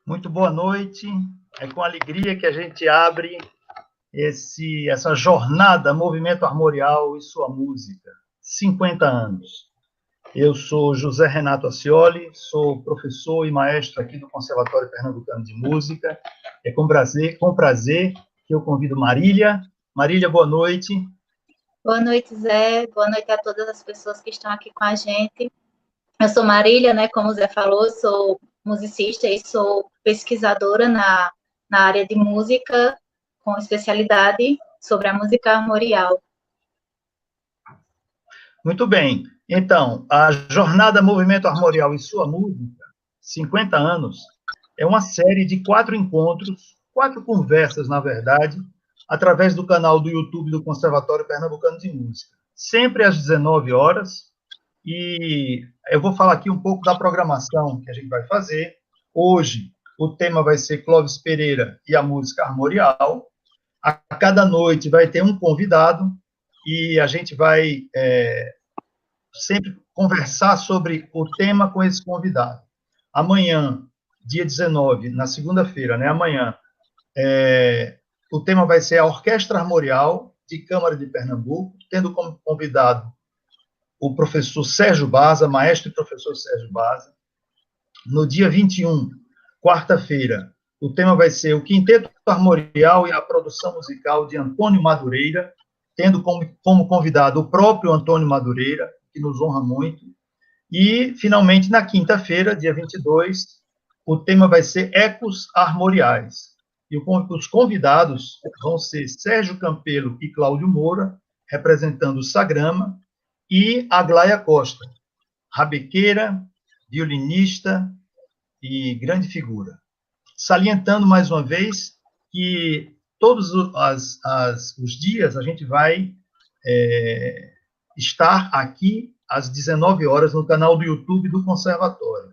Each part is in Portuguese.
Muito boa noite. É com alegria que a gente abre essa jornada Movimento Armorial e sua música. 50 anos. Eu sou José Renato Acioli, sou professor e maestro aqui do Conservatório Pernambucano de Música. É com prazer que eu convido Marília. Marília, boa noite. Boa noite, Zé. Boa noite a todas as pessoas que estão aqui com a gente. Eu sou Marília, né? Como o Zé falou, sou musicista e sou pesquisadora na área de música, com especialidade sobre a música armorial. Muito bem. Então, a Jornada Movimento Armorial e sua música, 50 anos, é uma série de 4 encontros, 4 conversas, na verdade, através do canal do YouTube do Conservatório Pernambucano de Música. Sempre às 19 horas. E eu vou falar aqui um pouco da programação que a gente vai fazer. Hoje, o tema vai ser Clóvis Pereira e a música armorial. A cada noite vai ter um convidado e a gente vai sempre conversar sobre o tema com esse convidado. Amanhã, dia 19, na segunda-feira, né? Amanhã, o tema vai ser a Orquestra Armorial de Câmara de Pernambuco, tendo como convidado o professor Sérgio Baza, maestro e professor Sérgio Baza. No dia 21, quarta-feira, o tema vai ser o Quinteto Armorial e a produção musical de Antônio Madureira, tendo como convidado o próprio Antônio Madureira, que nos honra muito. E, finalmente, na quinta-feira, dia 22, o tema vai ser Ecos Armoriais. E os convidados vão ser Sérgio Campelo e Cláudio Moura, representando o Sagrama, e Aglaia Costa, rabequeira, violinista e grande figura. Salientando mais uma vez que todos os dias a gente vai estar aqui às 19 horas no canal do YouTube do Conservatório.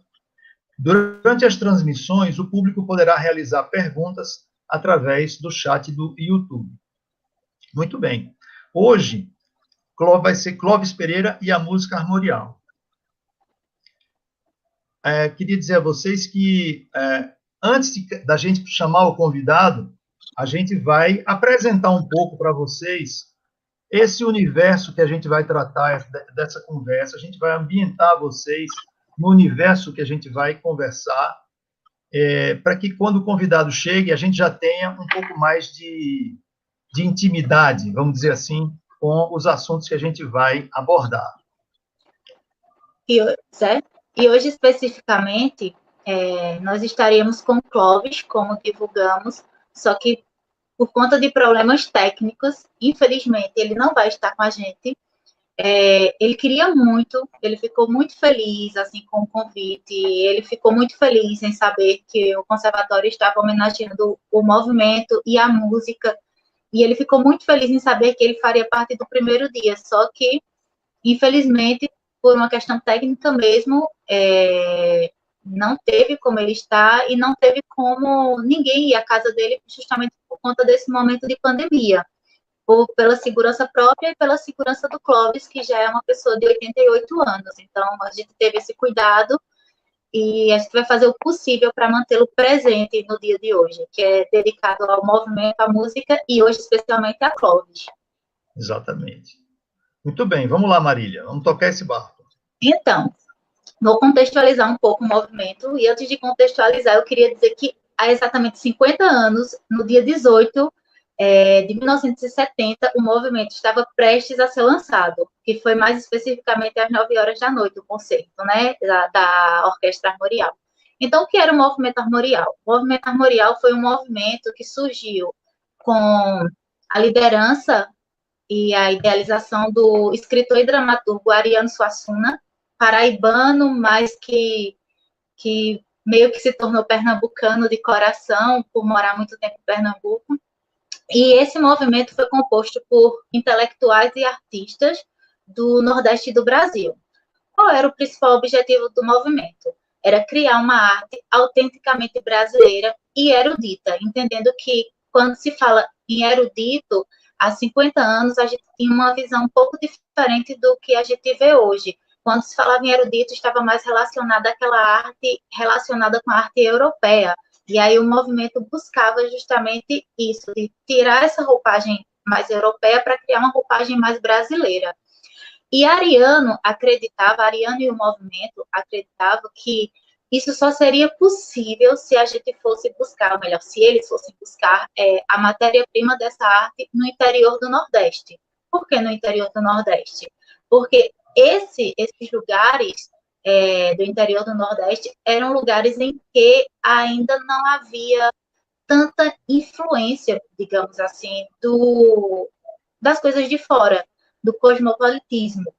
Durante as transmissões, o público poderá realizar perguntas através do chat do YouTube. Muito bem. Hoje vai ser Clóvis Pereira e a música armorial. Queria dizer a vocês que, antes da gente chamar o convidado, a gente vai apresentar um pouco para vocês esse universo que a gente vai tratar dessa conversa. A gente vai ambientar vocês no universo que a gente vai conversar, para que, quando o convidado chegue, a gente já tenha um pouco mais de intimidade, vamos dizer assim, com os assuntos que a gente vai abordar. E hoje, especificamente, nós estaríamos com o Clóvis, como divulgamos, só que por conta de problemas técnicos, infelizmente, ele não vai estar com a gente. Ele queria muito, ele ficou muito feliz assim com o convite, ele ficou muito feliz em saber que o conservatório estava homenageando o movimento e a música, e ele ficou muito feliz em saber que ele faria parte do primeiro dia, só que, infelizmente, por uma questão técnica mesmo, não teve como ele estar e não teve como ninguém ir à casa dele, justamente por conta desse momento de pandemia, pela segurança própria e pela segurança do Clóvis, que já é uma pessoa de 88 anos. Então, a gente teve esse cuidado e a gente vai fazer o possível para mantê-lo presente no dia de hoje, que é dedicado ao movimento, à música e hoje especialmente a Clóvis. Exatamente. Muito bem, vamos lá, Marília, vamos tocar esse barco. Então, vou contextualizar um pouco o movimento, e antes de contextualizar, eu queria dizer que há exatamente 50 anos, no dia 18 de 1970, o movimento estava prestes a ser lançado, que foi mais especificamente às 9 horas da noite, o concerto, né, da Orquestra Armorial. Então, o que era o movimento armorial? O movimento armorial foi um movimento que surgiu com a liderança e a idealização do escritor e dramaturgo Ariano Suassuna, paraibano, mas que meio que se tornou pernambucano de coração, por morar muito tempo em Pernambuco. E esse movimento foi composto por intelectuais e artistas do Nordeste do Brasil. Qual era o principal objetivo do movimento? Era criar uma arte autenticamente brasileira e erudita, entendendo que, quando se fala em erudito, há 50 anos a gente tinha uma visão um pouco diferente do que a gente vê hoje. Quando se falava em erudito, estava mais relacionada àquela arte relacionada com a arte europeia, E aí o movimento buscava justamente isso, de tirar essa roupagem mais europeia para criar uma roupagem mais brasileira. E Ariano e o movimento acreditavam que isso só seria possível se a gente fosse buscar, ou melhor, se eles fossem buscar a matéria-prima dessa arte no interior do Nordeste. Por que no interior do Nordeste? Porque esses lugares do interior do Nordeste eram lugares em que ainda não havia tanta influência, digamos assim, das coisas de fora, do cosmopolitismo.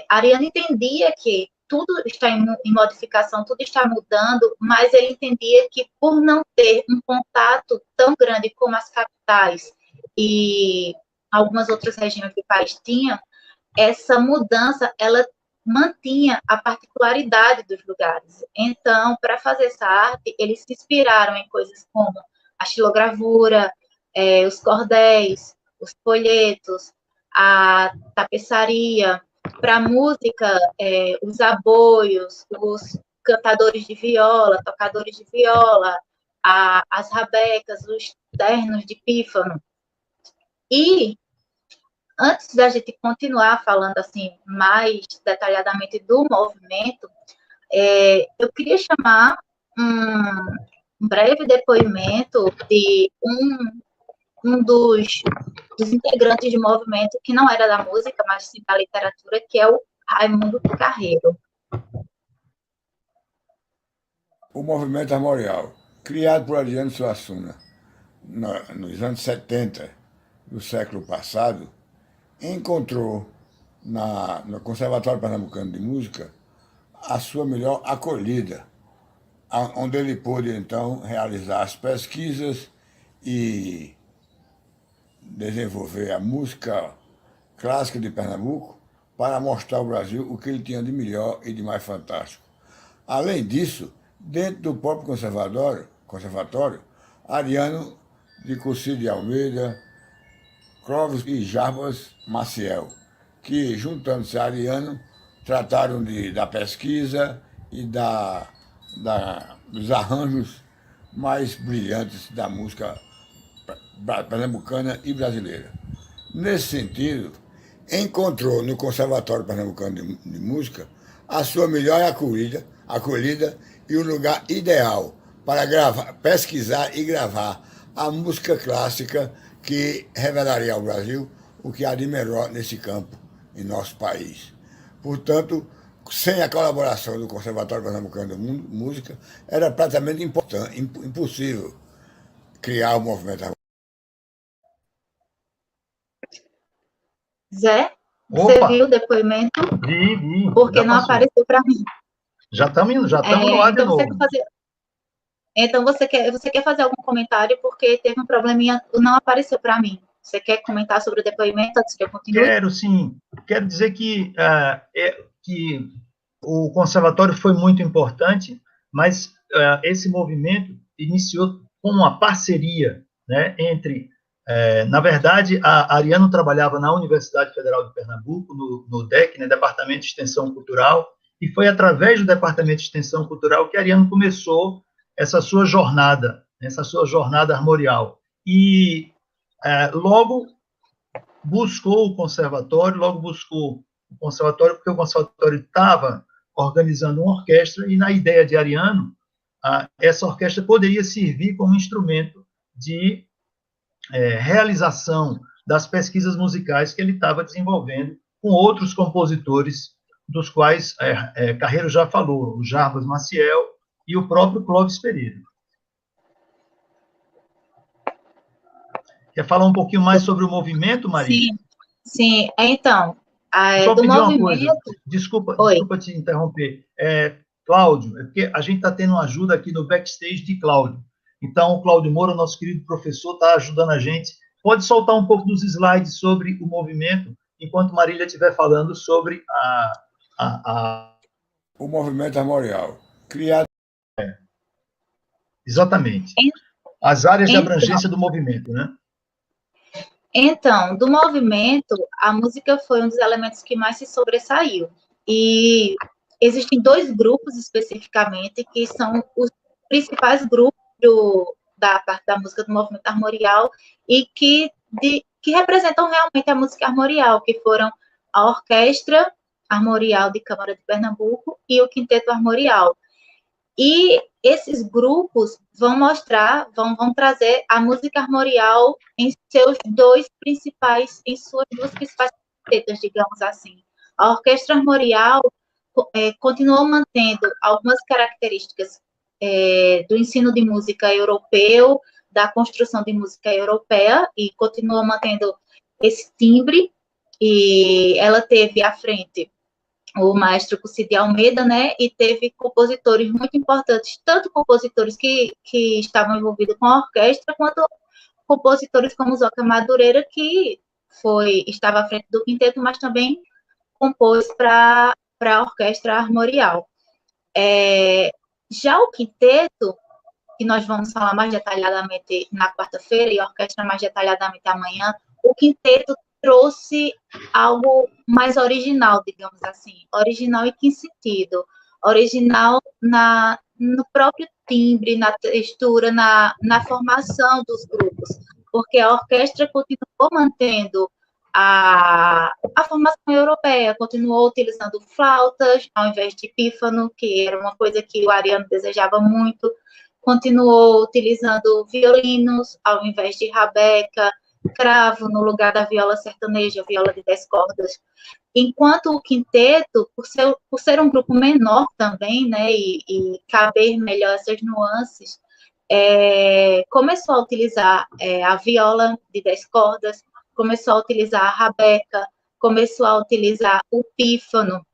Ariano entendia que tudo está em modificação, tudo está mudando, mas ele entendia que por não ter um contato tão grande como as capitais e algumas outras regiões do país tinham, essa mudança, ela mantinha a particularidade dos lugares. Então, para fazer essa arte, eles se inspiraram em coisas como a xilogravura, os cordéis, os folhetos, a tapeçaria. Para a música, os aboios, os cantadores de viola, tocadores de viola, as rabecas, os ternos de pífano. E antes da gente continuar falando assim mais detalhadamente do movimento, eu queria chamar um breve depoimento de um dos integrantes de movimento que não era da música, mas sim da literatura, que é o Raimundo Carreiro. O movimento armorial, criado por Ariano Suassuna nos anos 70 do século passado, encontrou no Conservatório Pernambucano de Música a sua melhor acolhida, onde ele pôde, então, realizar as pesquisas e desenvolver a música clássica de Pernambuco para mostrar ao Brasil o que ele tinha de melhor e de mais fantástico. Além disso, dentro do próprio conservatório, Ariano de Cossío de Almeida, Clóvis e Jarbas Maciel, que, juntando-se a Ariano, trataram da pesquisa e dos arranjos mais brilhantes da música pernambucana e brasileira. Nesse sentido, encontrou no Conservatório Pernambucano de Música a sua melhor acolhida e o lugar ideal para pesquisar e gravar a música clássica que revelaria ao Brasil o que há de melhor nesse campo em nosso país. Portanto, sem a colaboração do Conservatório Pernambucano de Música, era praticamente impossível criar o movimento. Zé, você viu o depoimento? Vi. Porque não apareceu para mim. Já estamos no ar de novo. Então, você quer fazer algum comentário, porque teve um probleminha, não apareceu para mim. Você quer comentar sobre o depoimento antes que eu continue? Quero, sim. Quero dizer que o conservatório foi muito importante, mas esse movimento iniciou com uma parceria, né, entre... na verdade, a Ariano trabalhava na Universidade Federal de Pernambuco, no DEC, né, Departamento de Extensão Cultural, e foi através do Departamento de Extensão Cultural que a Ariano começou essa sua jornada armorial. E logo buscou o conservatório, porque o conservatório estava organizando uma orquestra, e na ideia de Ariano, essa orquestra poderia servir como instrumento de realização das pesquisas musicais que ele estava desenvolvendo com outros compositores, dos quais Carreiro já falou, o Jarbas Maciel e o próprio Clóvis Pereira. Quer falar um pouquinho mais sobre o movimento, Maria? Sim. Então, só do pedir movimento... uma coisa, desculpa te interromper. Cláudio, é porque a gente está tendo uma ajuda aqui no backstage de Cláudio. Então, o Cláudio Moura, nosso querido professor, está ajudando a gente. Pode soltar um pouco dos slides sobre o movimento, enquanto Marília estiver falando sobre o movimento armorial, criado... Exatamente. As áreas de abrangência do movimento, né? Então, do movimento, a música foi um dos elementos que mais se sobressaiu. E existem dois grupos, especificamente, que são os principais grupos da parte da música do movimento armorial e que representam realmente a música armorial, que foram a Orquestra Armorial de Câmara de Pernambuco e o Quinteto Armorial. E esses grupos vão vão trazer a música armorial em suas duas principais facetas, digamos assim. A Orquestra Armorial continuou mantendo algumas características do ensino de música europeu, da construção de música europeia, e continuou mantendo esse timbre, e ela teve à frente o maestro Cussi Almeida, né, e teve compositores muito importantes, tanto compositores que estavam envolvidos com a orquestra, quanto compositores como Zoca Madureira, que estava à frente do quinteto, mas também compôs para a Orquestra Armorial. Já o quinteto, que nós vamos falar mais detalhadamente na quarta-feira, e a orquestra mais detalhadamente amanhã, o quinteto trouxe algo mais original, digamos assim. Original em que sentido? Original no próprio timbre, na textura, na formação dos grupos, porque a orquestra continuou mantendo a formação europeia, continuou utilizando flautas ao invés de pífano, que era uma coisa que o Ariano desejava muito, continuou utilizando violinos ao invés de rabeca, cravo no lugar da viola sertaneja, viola de 10 cordas, enquanto o quinteto, por ser um grupo menor também, né, e caber melhor essas nuances, começou a utilizar a viola de 10 cordas, começou a utilizar a rabeca, começou a utilizar o pífano,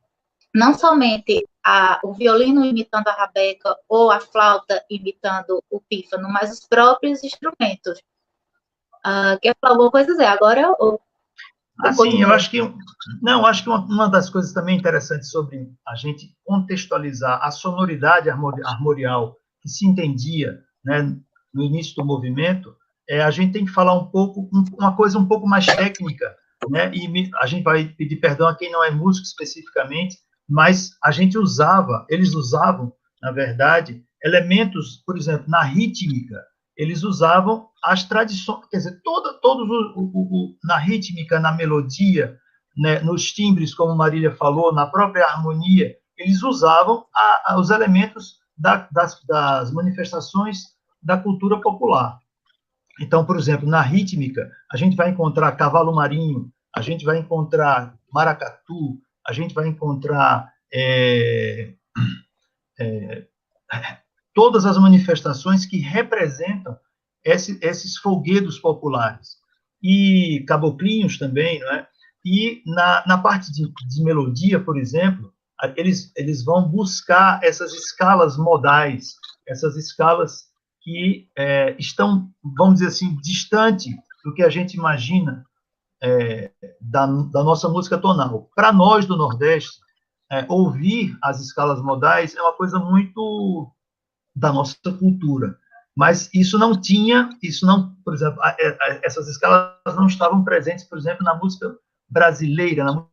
não somente o violino imitando a rabeca ou a flauta imitando o pífano, mas os próprios instrumentos. Quer falar alguma coisa, Zé? Agora ou assim, eu acho que uma das coisas também interessantes sobre a gente contextualizar a sonoridade armorial que se entendia, né, no início do movimento, a gente tem que falar uma coisa um pouco mais técnica, né? E a gente vai pedir perdão a quem não é músico especificamente, mas eles usavam, na verdade, elementos, por exemplo, na rítmica, eles usavam as tradições, quer dizer, na rítmica, na melodia, né, nos timbres, como Marília falou, na própria harmonia, eles usavam os elementos das manifestações da cultura popular. Então, por exemplo, na rítmica, a gente vai encontrar cavalo marinho, a gente vai encontrar maracatu, a gente vai encontrar todas as manifestações que representam esses folguedos populares. E caboclinhos também, não é? E na parte de melodia, por exemplo, eles vão buscar essas escalas modais, essas escalas que estão, vamos dizer assim, distante do que a gente imagina da nossa música tonal. Para nós do Nordeste, ouvir as escalas modais é uma coisa muito da nossa cultura. Mas por exemplo, essas escalas não estavam presentes, por exemplo, na música brasileira, na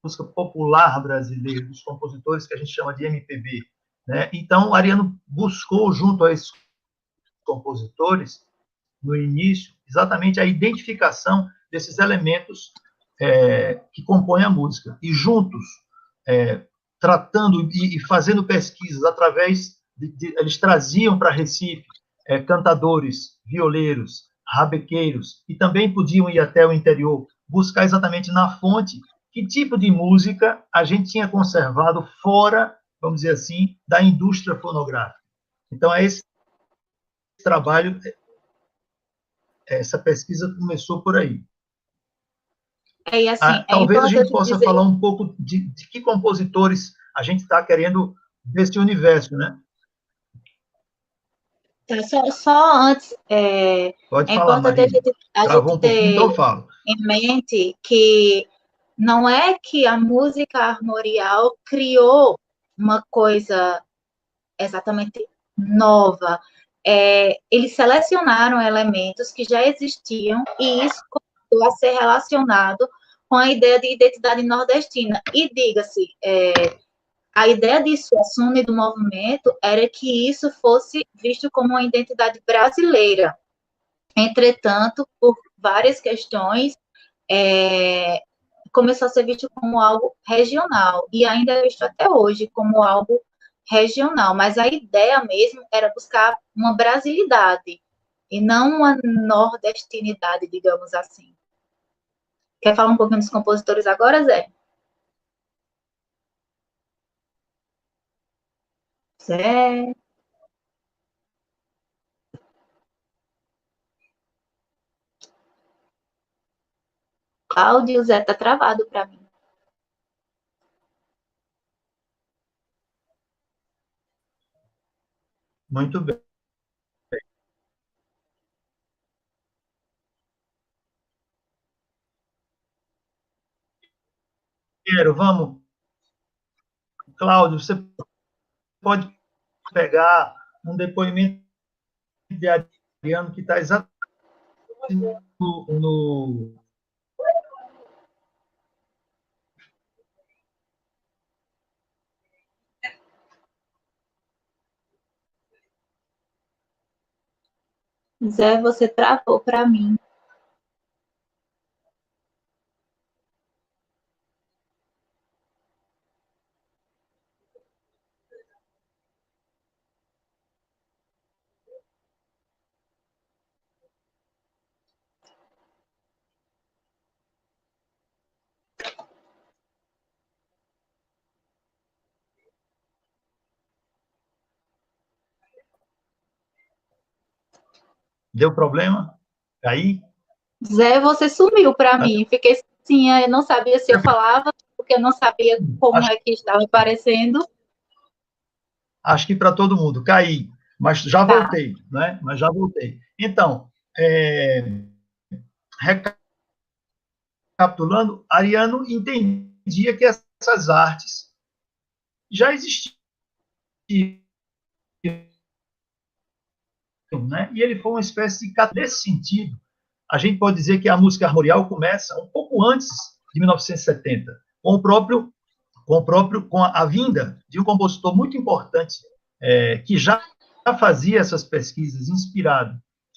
música popular brasileira, dos compositores que a gente chama de MPB, né? Então, o Ariano buscou, junto a esses compositores, no início, exatamente a identificação desses elementos que compõem a música. E juntos, tratando e fazendo pesquisas através eles traziam para Recife cantadores, violeiros, rabequeiros, e também podiam ir até o interior, buscar exatamente na fonte que tipo de música a gente tinha conservado fora, vamos dizer assim, da indústria fonográfica. Então, esse trabalho, essa pesquisa começou por aí. E assim, talvez a gente possa falar um pouco de que compositores a gente está querendo desse universo, né? Só antes, Pode falar, importante a gente ter então eu falo. em mente que não é que a música armorial criou uma coisa exatamente nova. Eles selecionaram elementos que já existiam e isso começou a ser relacionado com a ideia de identidade nordestina. E diga-se, a ideia de Suassuna e do movimento era que isso fosse visto como uma identidade brasileira. Entretanto, por várias questões, começou a ser visto como algo regional, e ainda é visto até hoje como algo regional, mas a ideia mesmo era buscar uma brasilidade, e não uma nordestinidade, digamos assim. Quer falar um pouquinho dos compositores agora, Zé? Zé? Cláudio, Zé tá travado para mim. Muito bem. Vamos, Cláudio, você pode pegar um depoimento de Adriano que está exatamente no. Zé, você travou para mim. Deu problema? Aí? Zé, você sumiu para mim. Fiquei assim, eu não sabia se eu falava, porque eu não sabia como é que estava aparecendo. Acho que para todo mundo. Caí, mas já voltei, né? Mas já voltei. Então, recapitulando, Ariano entendia que essas artes já existiam, né? E ele foi uma espécie de nesse sentido. A gente pode dizer que a música armorial começa um pouco antes de 1970, com a vinda de um compositor muito importante que já fazia essas pesquisas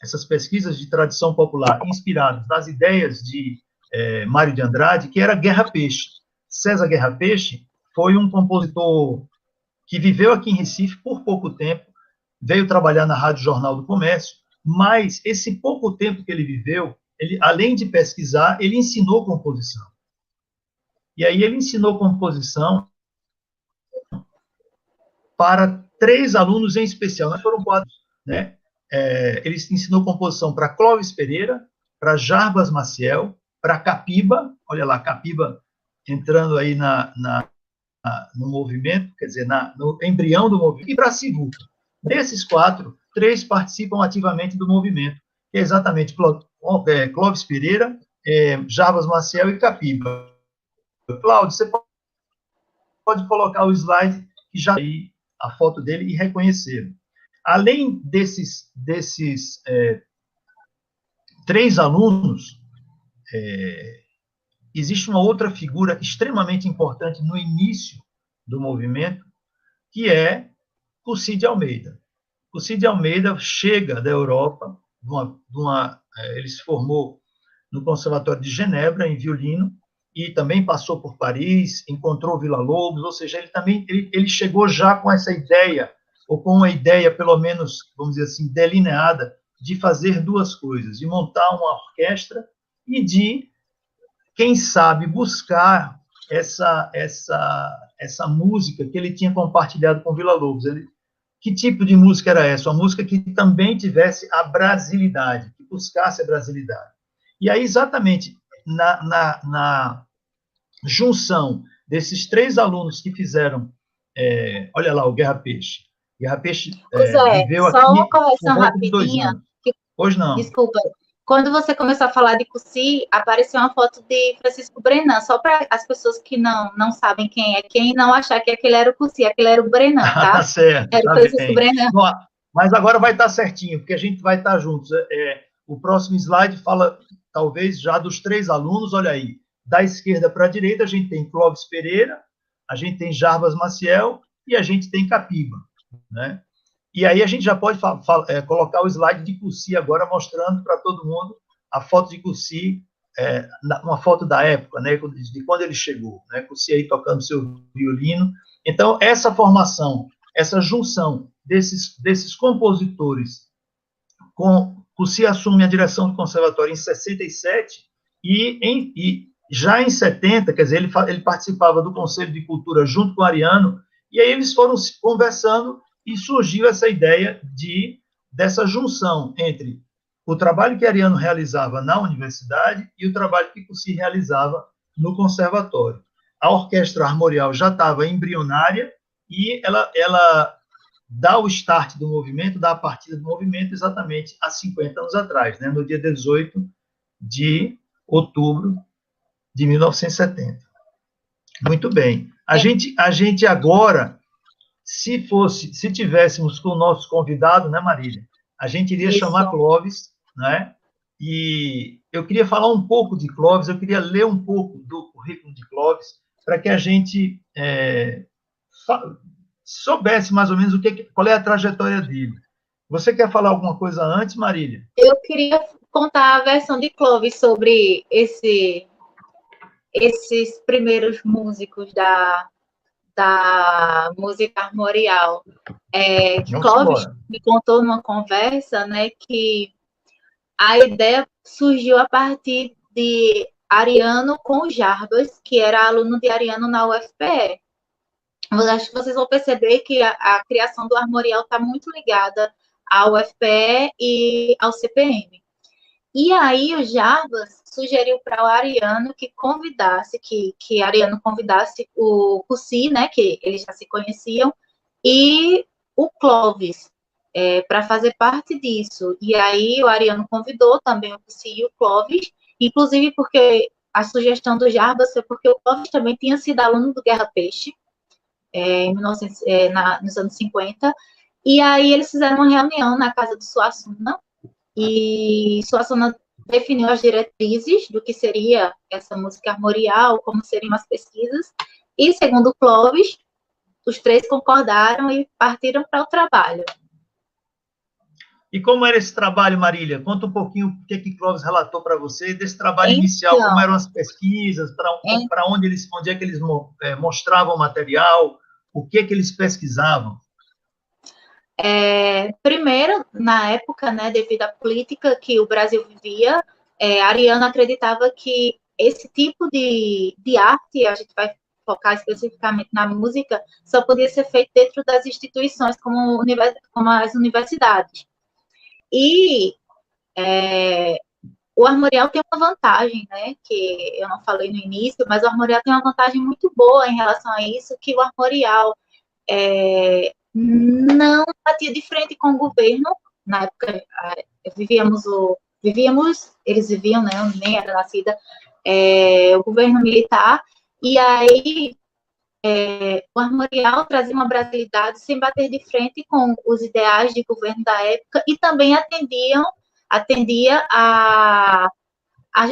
essas pesquisas de tradição popular inspiradas nas ideias de Mário de Andrade, que era Guerra Peixe. César Guerra Peixe foi um compositor que viveu aqui em Recife por pouco tempo, veio trabalhar na Rádio Jornal do Comércio, mas esse pouco tempo que ele viveu, ele, além de pesquisar, ele ensinou composição. E aí ele ensinou composição para 3 alunos em especial, não foram 4, né? Ele ensinou composição para Clóvis Pereira, para Jarbas Maciel, para Capiba, olha lá, Capiba entrando aí no movimento, quer dizer, no embrião do movimento, e para Sivuca. Desses 4, 3 participam ativamente do movimento, que é exatamente Clóvis Pereira, Jarbas Maciel e Capiba. Cláudio, você pode colocar o slide que já tem a foto dele e reconhecer. Além desses 3 alunos, existe uma outra figura extremamente importante no início do movimento, que é o Cid Almeida. O Cid Almeida chega da Europa, ele se formou no Conservatório de Genebra, em violino, e também passou por Paris, encontrou Villa-Lobos, ou seja, ele chegou já com essa ideia, ou com uma ideia, pelo menos, vamos dizer assim, delineada, de fazer 2 coisas, de montar uma orquestra e de, quem sabe, buscar essa música que ele tinha compartilhado com Villa-Lobos. Que tipo de música era essa? Uma música que também tivesse a brasilidade, que buscasse a brasilidade. E aí, exatamente na junção desses 3 alunos que fizeram, olha lá, o Guerra Peixe. Guerra Peixe viveu aqui só uma correção por 2 rapidinha. anos. Pois não. Desculpa. Quando você começou a falar de Cussi, apareceu uma foto de Francisco Brenan, só para as pessoas que não sabem quem é quem, não achar que aquele era o Cussi, aquele era o Brenan, tá? Tá certo. Era o Francisco Brenan. Bom, mas agora vai estar certinho, porque a gente vai estar juntos. O próximo slide fala, talvez, já dos 3 alunos, olha aí, da esquerda para a direita, a gente tem Clóvis Pereira, a gente tem Jarbas Maciel e a gente tem Capiba, né? E aí a gente já pode colocar o slide de Cussi agora, mostrando para todo mundo a foto de Cussi, uma foto da época, né, de quando ele chegou, né, Cussi aí tocando seu violino. Então, essa formação, essa junção desses compositores, Cussi assume a direção do conservatório em 67, e já em 70, quer dizer, ele participava do Conselho de Cultura junto com o Ariano, e aí eles foram conversando e surgiu essa ideia dessa junção entre o trabalho que Ariano realizava na universidade e o trabalho que Cussi realizava no conservatório. A orquestra armorial já estava embrionária e ela dá o start do movimento, dá a partida do movimento exatamente há 50 anos atrás, né, no dia 18 de outubro de 1970. Muito bem. A gente agora, se tivéssemos com o nosso convidado, né, Marília, a gente iria chamar Clóvis, né? E eu queria falar um pouco de Clóvis, eu queria ler um pouco do currículo de Clóvis, para que a gente soubesse mais ou menos qual é a trajetória dele. Você quer falar alguma coisa antes, Marília? Eu queria contar a versão de Clóvis sobre esses primeiros músicos da música armorial. Clóvis me contou numa conversa, né, que a ideia surgiu a partir de Ariano com Jarbas, que era aluno de Ariano na UFPE. Eu acho que vocês vão perceber que a criação do armorial está muito ligada ao UFPE e ao CPM. E aí o Jarbas sugeriu para o Ariano que Ariano convidasse o Cussi, né, que eles já se conheciam, e o Clóvis, para fazer parte disso. E aí o Ariano convidou também o Cussi e o Clóvis, inclusive porque a sugestão do Jarbas foi porque o Clóvis também tinha sido aluno do Guerra Peixe, nos anos 50, e aí eles fizeram uma reunião na casa do Suassuna, e Suassuna definiu as diretrizes do que seria essa música armorial, como seriam as pesquisas, e segundo Clóvis, os três concordaram e partiram para o trabalho. E como era esse trabalho, Marília? Conta um pouquinho o que Clóvis relatou para você desse trabalho inicial, como eram as pesquisas, para onde é que eles mostravam o material, o que eles pesquisavam. Primeiro, na época, né, devido à política que o Brasil vivia, Ariano acreditava que esse tipo de arte, a gente vai focar especificamente na música, só podia ser feito dentro das instituições como as universidades. E o armorial tem uma vantagem, né, que eu não falei no início, mas o armorial tem uma vantagem muito boa em relação a isso, que o armorial não batia de frente com o governo. Na época, eles viviam, né, eu nem era nascida, o governo militar, e aí o armorial trazia uma brasilidade sem bater de frente com os ideais de governo da época, e também atendia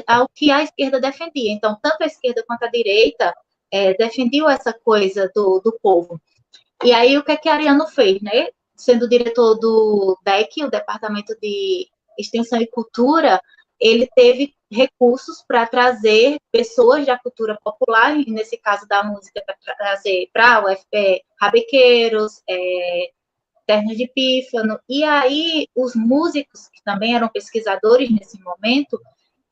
ao que a esquerda defendia. Então, tanto a esquerda quanto a direita defendiam essa coisa do povo. E aí, o que Ariano fez, né? Sendo diretor do DEC, o Departamento de Extensão e Cultura, ele teve recursos para trazer pessoas da cultura popular, e nesse caso da música, para trazer para a UFPE rabequeiros, ternos de pífano, e aí os músicos, que também eram pesquisadores nesse momento,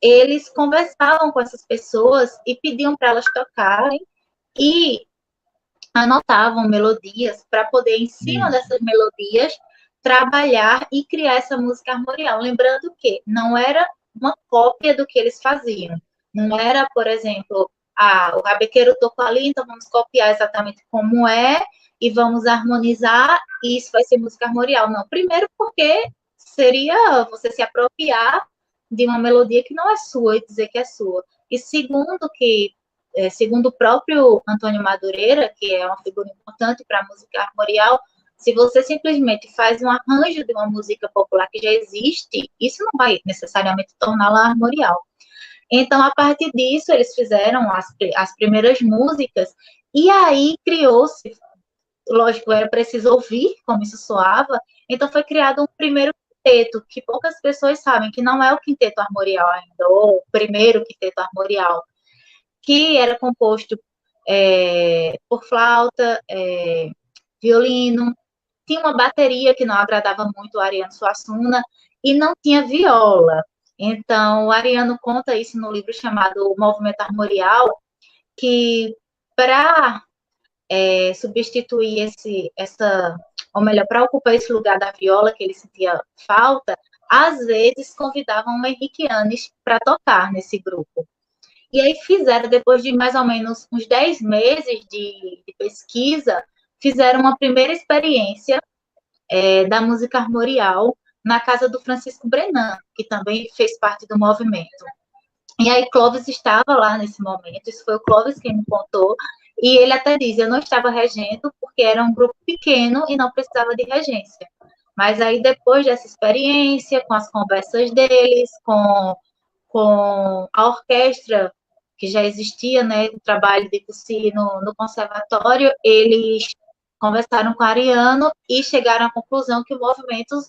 eles conversavam com essas pessoas e pediam para elas tocarem e anotavam melodias para poder, em cima dessas melodias, trabalhar e criar essa música armorial. Lembrando que não era uma cópia do que eles faziam. Não era, por exemplo, o rabequeiro tocou ali, então vamos copiar exatamente como é e vamos harmonizar e isso vai ser música armorial. Não, primeiro porque seria você se apropriar de uma melodia que não é sua e dizer que é sua. E segundo o próprio Antônio Madureira, que é uma figura importante para a música armorial, se você simplesmente faz um arranjo de uma música popular que já existe, isso não vai necessariamente torná-la armorial. Então, a partir disso, eles fizeram as primeiras músicas, E aí criou-se, lógico, era preciso ouvir como isso soava, então foi criado um primeiro quinteto, que poucas pessoas sabem, que não é o quinteto armorial ainda, ou o primeiro quinteto armorial, que era composto por flauta, violino, tinha uma bateria que não agradava muito o Ariano Suassuna, e não tinha viola. Então, o Ariano conta isso no livro chamado Movimento Armorial, que para substituir ou melhor, para ocupar esse lugar da viola que ele sentia falta, às vezes convidavam o Henrique Anis para tocar nesse grupo. E aí fizeram, depois de mais ou menos uns 10 meses de pesquisa, fizeram uma primeira experiência da música armorial na casa do Francisco Brenan, que também fez parte do movimento. E aí Clóvis estava lá nesse momento, isso foi o Clóvis quem me contou, e ele até diz, eu não estava regendo porque era um grupo pequeno e não precisava de regência. Mas aí depois dessa experiência, com as conversas deles, com a orquestra que já existia, né, o trabalho de Debussy no conservatório, eles conversaram com Ariano e chegaram à conclusão que o movimento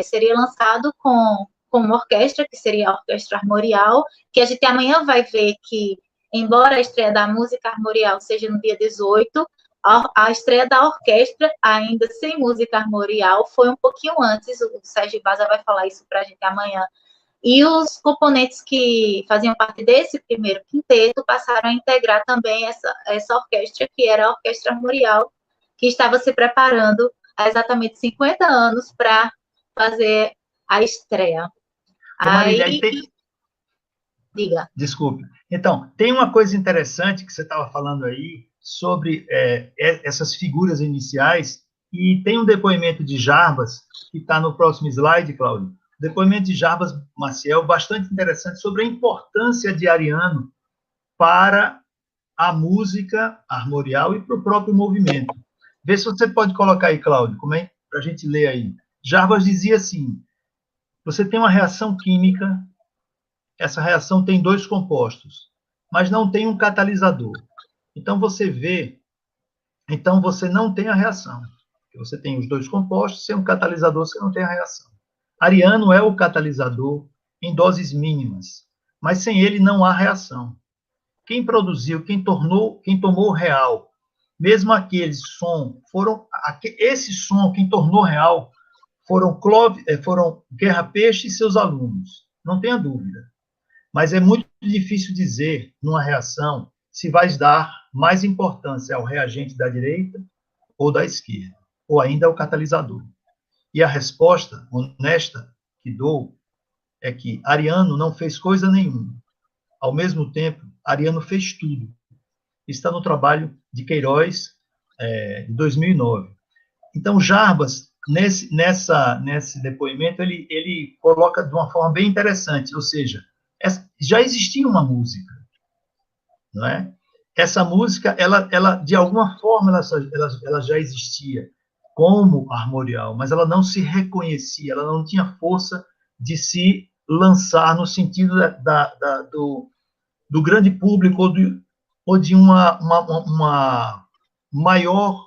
seria lançado com uma orquestra, que seria a Orquestra Armorial, que a gente amanhã vai ver que, embora a estreia da música armorial seja no dia 18, a estreia da orquestra, ainda sem música armorial, foi um pouquinho antes, o Sérgio Baza vai falar isso para a gente amanhã, e os componentes que faziam parte desse primeiro quinteto passaram a integrar também essa orquestra, que era a Orquestra Armorial, que estava se preparando há exatamente 50 anos para fazer a estreia. Marília, diga. Desculpe. Então, tem uma coisa interessante que você estava falando aí sobre essas figuras iniciais, e tem um depoimento de Jarbas, que está no próximo slide, Cláudio, depoimento de Jarbas Maciel, bastante interessante, sobre a importância de Ariano para a música armorial e para o próprio movimento. Vê se você pode colocar aí, Cláudio, como é para a gente ler aí. Jarbas dizia assim, você tem uma reação química, essa reação tem 2 compostos, mas não tem um catalisador. Então, você não tem a reação. Você tem os 2 compostos, sem um catalisador, você não tem a reação. Ariano é o catalisador em doses mínimas, mas sem ele não há reação. Quem produziu, quem tomou real, mesmo aquele som, esse som, quem tornou real, foram Guerra Peixe e seus alunos, não tenha dúvida. Mas é muito difícil dizer, numa reação, se vai dar mais importância ao reagente da direita ou da esquerda, ou ainda ao catalisador. E a resposta honesta que dou é que Ariano não fez coisa nenhuma. Ao mesmo tempo, Ariano fez tudo. Está no trabalho de Queiroz, de 2009. Então, Jarbas, nesse depoimento, ele coloca de uma forma bem interessante, ou seja, já existia uma música, não é? Essa música, ela de alguma forma, ela já existia como armorial, mas ela não se reconhecia, ela não tinha força de se lançar no sentido do grande público ou de uma maior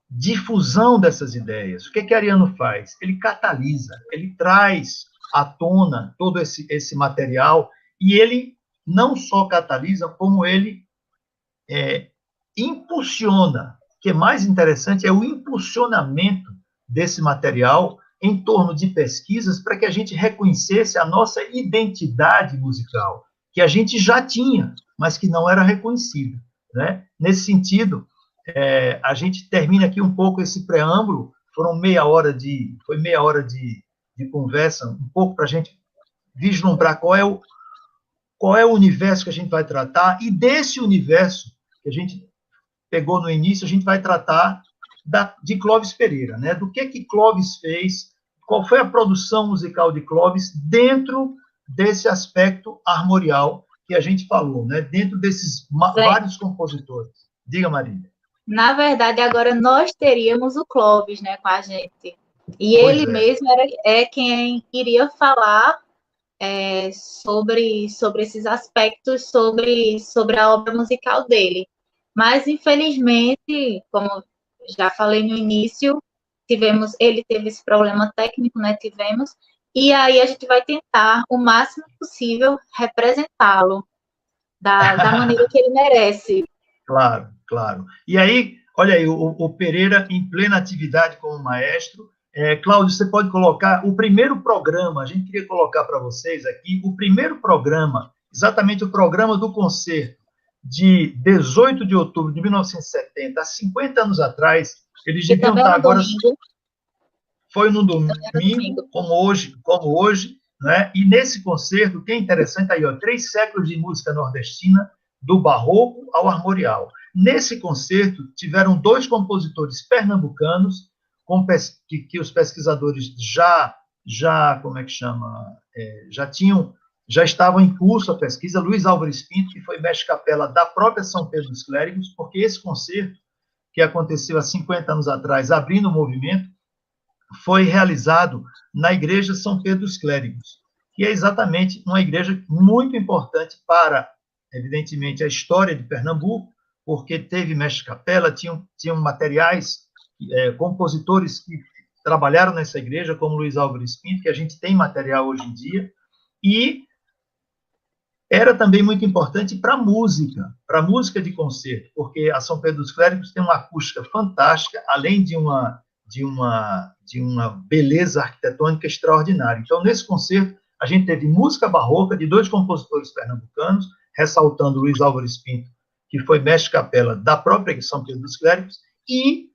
difusão dessas ideias. O que Ariano faz? Ele catalisa, ele traz à tona todo esse material, e ele não só catalisa, como ele impulsiona. O que é mais interessante é o impulsionamento desse material em torno de pesquisas para que a gente reconhecesse a nossa identidade musical, que a gente já tinha, mas que não era reconhecida, né? Nesse sentido, a gente termina aqui um pouco esse preâmbulo, foi meia hora de conversa, um pouco para a gente vislumbrar qual é o universo que a gente vai tratar, e desse universo que a gente pegou no início, a gente vai tratar de Clóvis Pereira, né? Do que Clóvis fez, qual foi a produção musical de Clóvis dentro desse aspecto armorial que a gente falou, né? Dentro desses vários compositores. Diga, Marília. Na verdade, agora nós teríamos o Clóvis, né, com a gente. E Pois ele mesmo é quem iria falar sobre esses aspectos, sobre a obra musical dele. Mas, infelizmente, como já falei no início, ele teve esse problema técnico, né? Tivemos, e aí a gente vai tentar o máximo possível representá-lo da maneira que ele merece. Claro, claro. E aí, olha aí, o Pereira em plena atividade como maestro. Cláudio, você pode colocar o primeiro programa, a gente queria colocar para vocês aqui, o primeiro programa, exatamente o programa do concerto, de 18 de outubro de 1970, há 50 anos atrás, eles deviam estar agora... Foi no domingo, como hoje, né? E nesse concerto, que é interessante, aí, ó, 3 séculos de música nordestina, do barroco ao armorial. Nesse concerto, tiveram 2 compositores pernambucanos, que os pesquisadores como é que chama? Já estavam em curso a pesquisa, Luiz Álvares Pinto, que foi mestre-capela da própria São Pedro dos Clérigos, porque esse concerto, que aconteceu há 50 anos atrás, abrindo o movimento, foi realizado na Igreja São Pedro dos Clérigos, que é exatamente uma igreja muito importante para, evidentemente, a história de Pernambuco, porque teve mestre-capela, tinham materiais, compositores que trabalharam nessa igreja, como Luiz Álvares Pinto, que a gente tem material hoje em dia, e era também muito importante para a música de concerto, porque a São Pedro dos Clérigos tem uma acústica fantástica, além de uma beleza arquitetônica extraordinária. Então, nesse concerto, a gente teve música barroca de 2 compositores pernambucanos, ressaltando Luiz Álvares Pinto, que foi mestre-capela da própria São Pedro dos Clérigos, e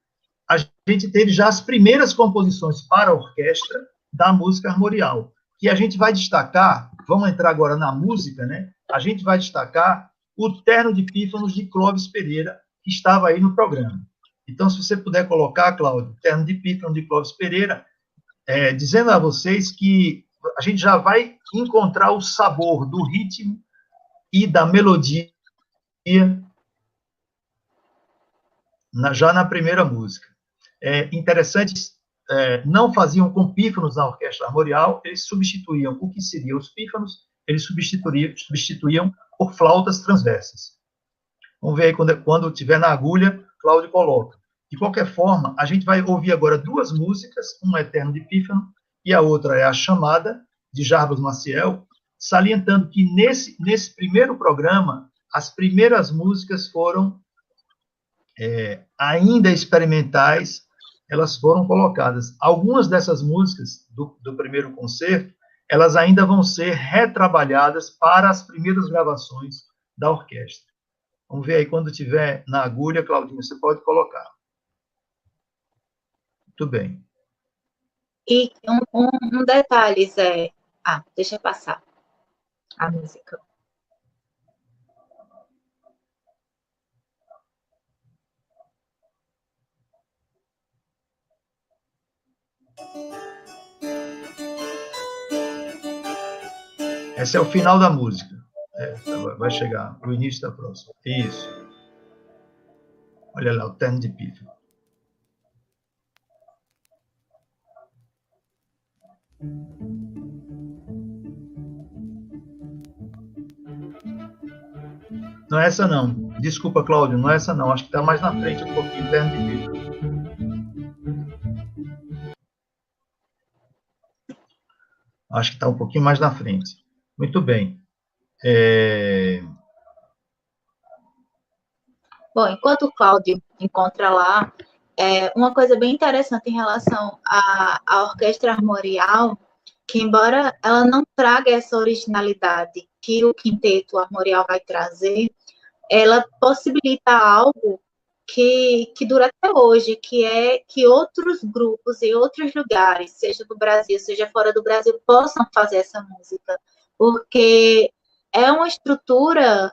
a gente teve já as primeiras composições para a orquestra da música armorial, que a gente vai destacar, vamos entrar agora na música, né? A gente vai destacar o Terno de Pífanos de Clóvis Pereira, que estava aí no programa. Então, se você puder colocar, Cláudio, Terno de Pífano de Clóvis Pereira, dizendo a vocês que a gente já vai encontrar o sabor do ritmo e da melodia já na primeira música. Interessante, não faziam com pífanos na orquestra armorial, eles substituíam o que seriam os pífanos, eles substituíam por flautas transversas. Vamos ver aí quando tiver na agulha, Cláudio coloca. De qualquer forma, a gente vai ouvir agora 2 músicas, uma é Terno de Pífano e a outra é A Chamada, de Jarbas Maciel, salientando que nesse primeiro programa, as primeiras músicas foram ainda experimentais, elas foram colocadas. Algumas dessas músicas do primeiro concerto, elas ainda vão ser retrabalhadas para as primeiras gravações da orquestra. Vamos ver aí, quando tiver na agulha, Claudinho, você pode colocar. Muito bem. E um detalhe, Zé. Deixa eu passar a música. Esse é o final da música. Vai chegar o início da próxima. Isso. Olha lá, o Terno de Pífano. Não é essa, não. Desculpa, Cláudio, não é essa, não. Acho que está mais na frente um pouquinho, Terno de Pífano. Acho que está um pouquinho mais na frente. Muito bem. Bom, enquanto o Cláudio encontra lá, uma coisa bem interessante em relação à orquestra armorial, que embora ela não traga essa originalidade que o quinteto armorial vai trazer, ela possibilita algo que dura até hoje, que é que outros grupos em outros lugares, seja do Brasil, seja fora do Brasil, possam fazer essa música, porque é uma estrutura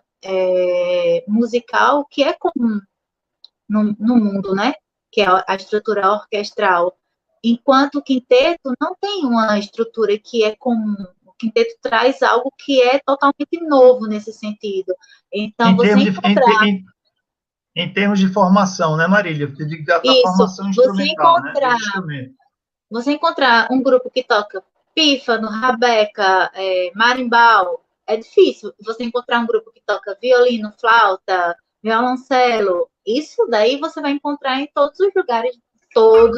musical que é comum no mundo, né? Que é a estrutura orquestral. Enquanto o quinteto não tem uma estrutura que é comum. O quinteto traz algo que é totalmente novo nesse sentido. Então, em termos de formação, né, Marília? Porque digo da formação instrumental, né? Você encontrar um grupo que toca pífano, rabeca, marimbau, é difícil você encontrar um grupo que toca violino, flauta, violoncelo. Isso daí você vai encontrar em todos os lugares do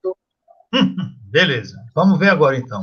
mundo. Beleza, vamos ver agora então.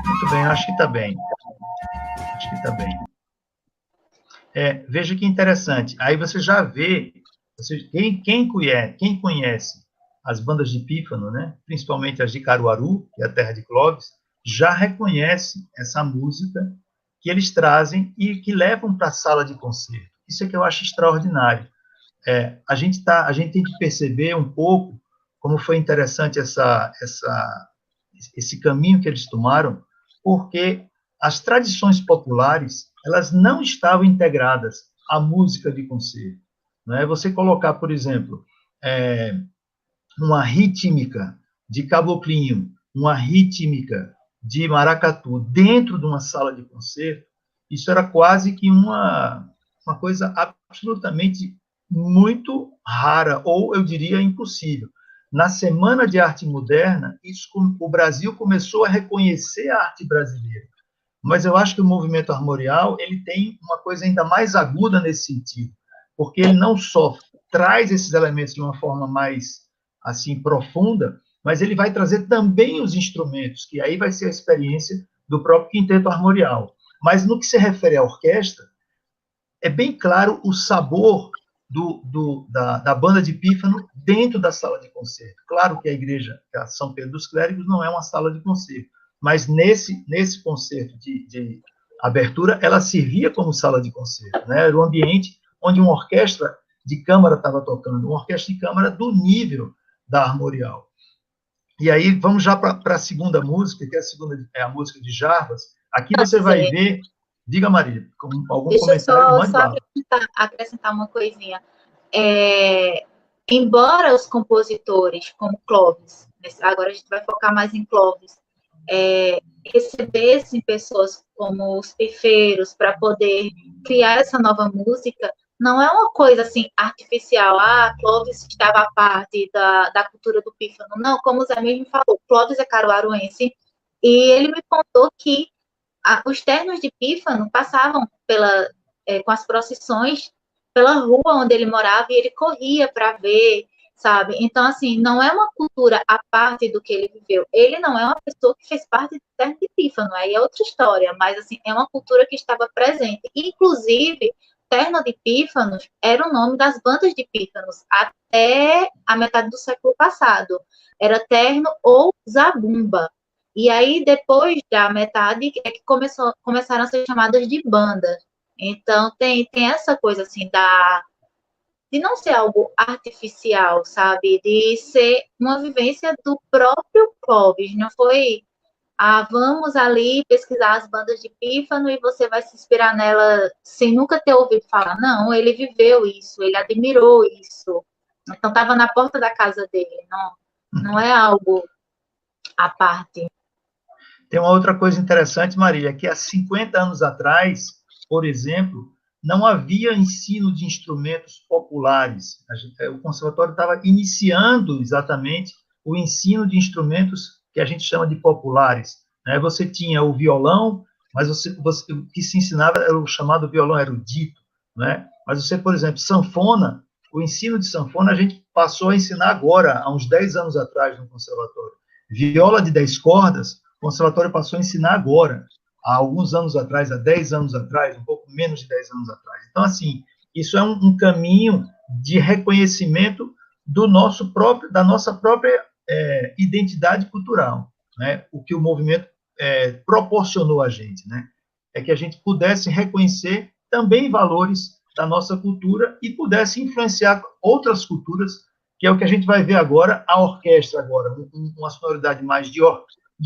Muito bem, acho que está bem. Acho que está bem. Veja que interessante. Aí você já vê, quem conhece as bandas de pífano, né, principalmente as de Caruaru, que é a terra de Clóvis, já reconhece essa música que eles trazem e que levam para a sala de concerto. Isso é que eu acho extraordinário. A gente tem que perceber um pouco como foi interessante esse caminho que eles tomaram, porque as tradições populares elas não estavam integradas à música de concerto. Não é? Você colocar, por exemplo, uma rítmica de caboclinho, uma rítmica de maracatu dentro de uma sala de concerto, isso era quase que uma coisa absolutamente muito rara, ou eu diria impossível. Na Semana de Arte Moderna, o Brasil começou a reconhecer a arte brasileira. Mas eu acho que o movimento armorial ele tem uma coisa ainda mais aguda nesse sentido, porque ele não só traz esses elementos de uma forma mais assim profunda, mas ele vai trazer também os instrumentos, que aí vai ser a experiência do próprio quinteto armorial. Mas no que se refere à orquestra, é bem claro o sabor da banda de pífano dentro da sala de concerto. Claro que a igreja, a São Pedro dos Clérigos, não é uma sala de concerto, mas nesse concerto de abertura, ela servia como sala de concerto, né? Era um ambiente onde uma orquestra de câmara estava tocando, uma orquestra de câmara do nível da armorial. E aí, vamos já para a segunda música, que é a música de Jarbas. Aqui você vai ver... Diga, Maria, algum Deixa comentário? eu só acrescentar uma coisinha. Embora os compositores, como Clóvis, agora a gente vai focar mais em Clóvis, recebessem pessoas como os pifeiros para poder criar essa nova música, não é uma coisa assim artificial. Clóvis estava à parte da cultura do pífano. Não, como o Zé mesmo falou, Clóvis é caruaruense e ele me contou que os ternos de pífano passavam com as procissões pela rua onde ele morava e ele corria para ver, sabe? Então, assim, não é uma cultura à parte do que ele viveu. Ele não é uma pessoa que fez parte do terno de pífano, aí é outra história, mas, assim, é uma cultura que estava presente. Inclusive, terno de pífanos era o nome das bandas de pífanos até a metade do século passado. Era terno ou zabumba. E aí, depois da metade, é que começaram a ser chamadas de banda. Então, tem essa coisa, assim, de não ser algo artificial, sabe? De ser uma vivência do próprio Clóvis. Não foi, vamos ali pesquisar as bandas de pífano e você vai se inspirar nela sem nunca ter ouvido falar. Não, ele viveu isso, ele admirou isso. Então, estava na porta da casa dele. Não é algo à parte. Tem uma outra coisa interessante, Marília, que há 50 anos atrás, por exemplo, não havia ensino de instrumentos populares. O conservatório estava iniciando exatamente o ensino de instrumentos que a gente chama de populares. Né? Você tinha o violão, mas o que se ensinava era o chamado violão erudito. Né? Mas você, por exemplo, sanfona, o ensino de sanfona a gente passou a ensinar agora, há uns 10 anos atrás, no conservatório. Viola de 10 cordas, conservatório passou a ensinar agora, há alguns anos atrás, há 10 anos atrás, um pouco menos de 10 anos atrás. Então, assim, isso é um caminho de reconhecimento da nossa própria identidade cultural, né? O que o movimento proporcionou a gente, né? É que a gente pudesse reconhecer também valores da nossa cultura e pudesse influenciar outras culturas, que é o que a gente vai ver agora, a orquestra agora, uma sonoridade mais de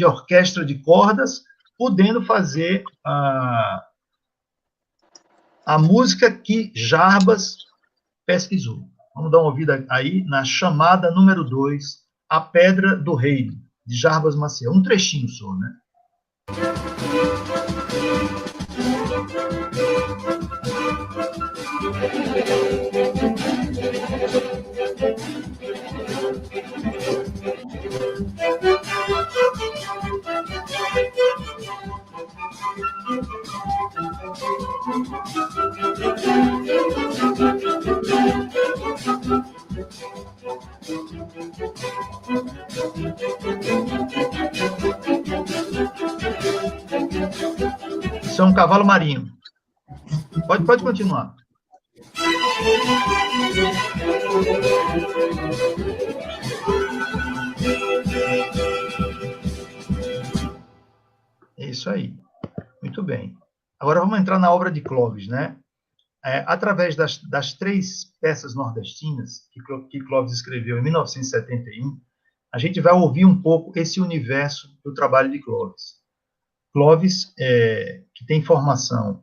orquestra de cordas, podendo fazer a música que Jarbas pesquisou. Vamos dar uma ouvida aí na chamada número 2, A Pedra do Reino, de Jarbas Maciel. Um trechinho só, né? Isso é um cavalo marinho. Pode continuar. É isso aí. Muito bem. Agora vamos entrar na obra de Clovis, né? Através das 3 peças nordestinas que Clovis escreveu em 1971, a gente vai ouvir um pouco esse universo do trabalho de Clovis. Clovis, que tem formação,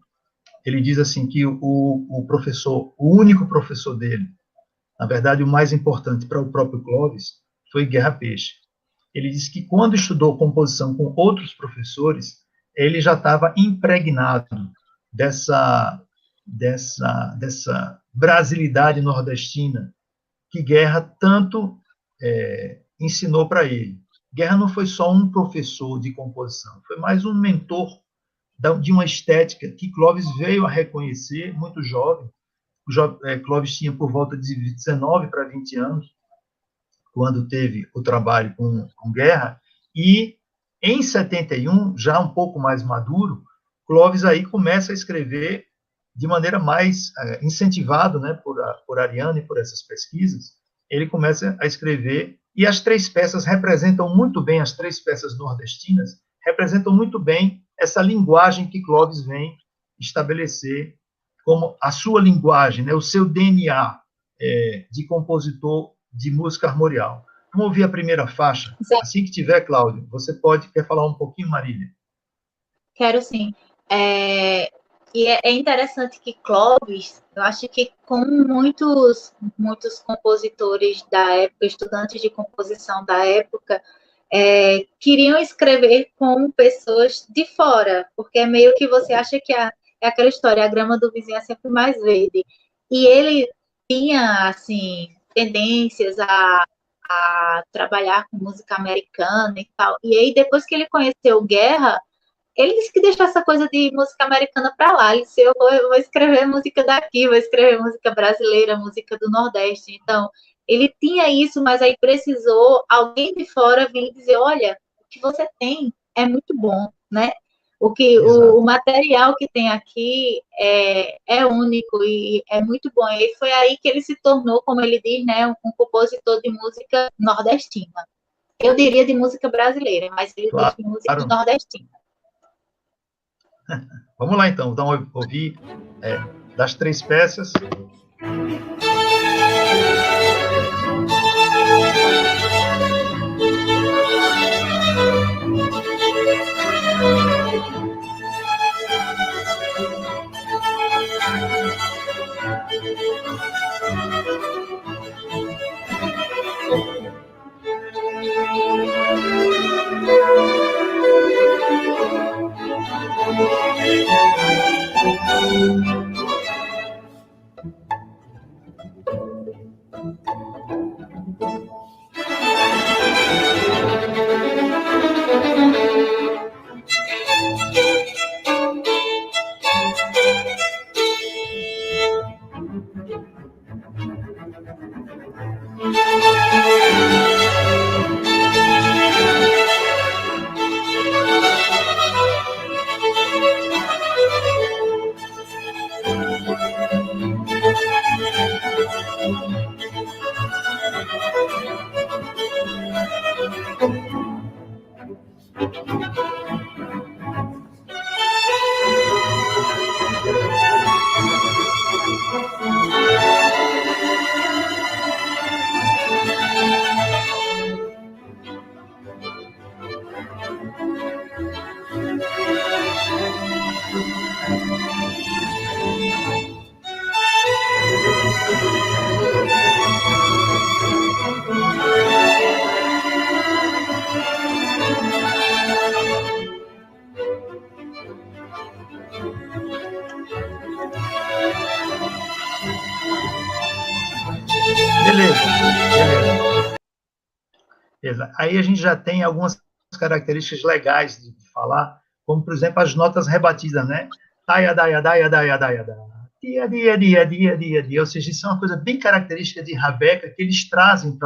ele diz assim que o único professor dele, na verdade o mais importante para o próprio Clovis, foi Guerra Peixe. Ele diz que quando estudou composição com outros professores, ele já estava impregnado dessa brasilidade nordestina que Guerra tanto ensinou para ele. Guerra não foi só um professor de composição, foi mais um mentor de uma estética que Clovis veio a reconhecer muito jovem. Clovis tinha por volta de 19 para 20 anos, quando teve o trabalho com Guerra, e em 71, já um pouco mais maduro, Clovis aí começa a escrever de maneira mais incentivado, né, por Ariano e por essas pesquisas. Ele começa a escrever, e as 3 peças representam muito bem, as 3 peças nordestinas, representam muito bem essa linguagem que Clovis vem estabelecer como a sua linguagem, né, o seu DNA de compositor de música armorial. Vamos ouvir a primeira faixa? Sim. Assim que tiver, Cláudio, você quer falar um pouquinho, Marília? Quero sim. E é interessante que Clovis, eu acho que como muitos compositores da época, estudantes de composição da época, queriam escrever com pessoas de fora, porque é meio que você acha que é aquela história, a grama do vizinho é sempre mais verde. E ele tinha, assim, tendências a trabalhar com música americana e tal. E aí, depois que ele conheceu Guerra, ele disse que deixou essa coisa de música americana para lá. Ele disse, eu vou escrever música daqui, vou escrever música brasileira, música do Nordeste. Então, ele tinha isso, mas aí precisou alguém de fora vir dizer, olha, o que você tem é muito bom, né? O material que tem aqui é único e é muito bom. E foi aí que ele se tornou, como ele diz, né, um compositor de música nordestina. Eu diria de música brasileira, mas ele diz de música nordestina. Vamos lá, então. Vamos ouvir das 3 peças. Aí a gente já tem algumas características legais de falar, como, por exemplo, as notas rebatidas, né? Daia, daia, daia, daia, daia, daia. Dia, dia, dia, dia, dia, dia. Ou seja, isso é uma coisa bem característica de rabeca que eles trazem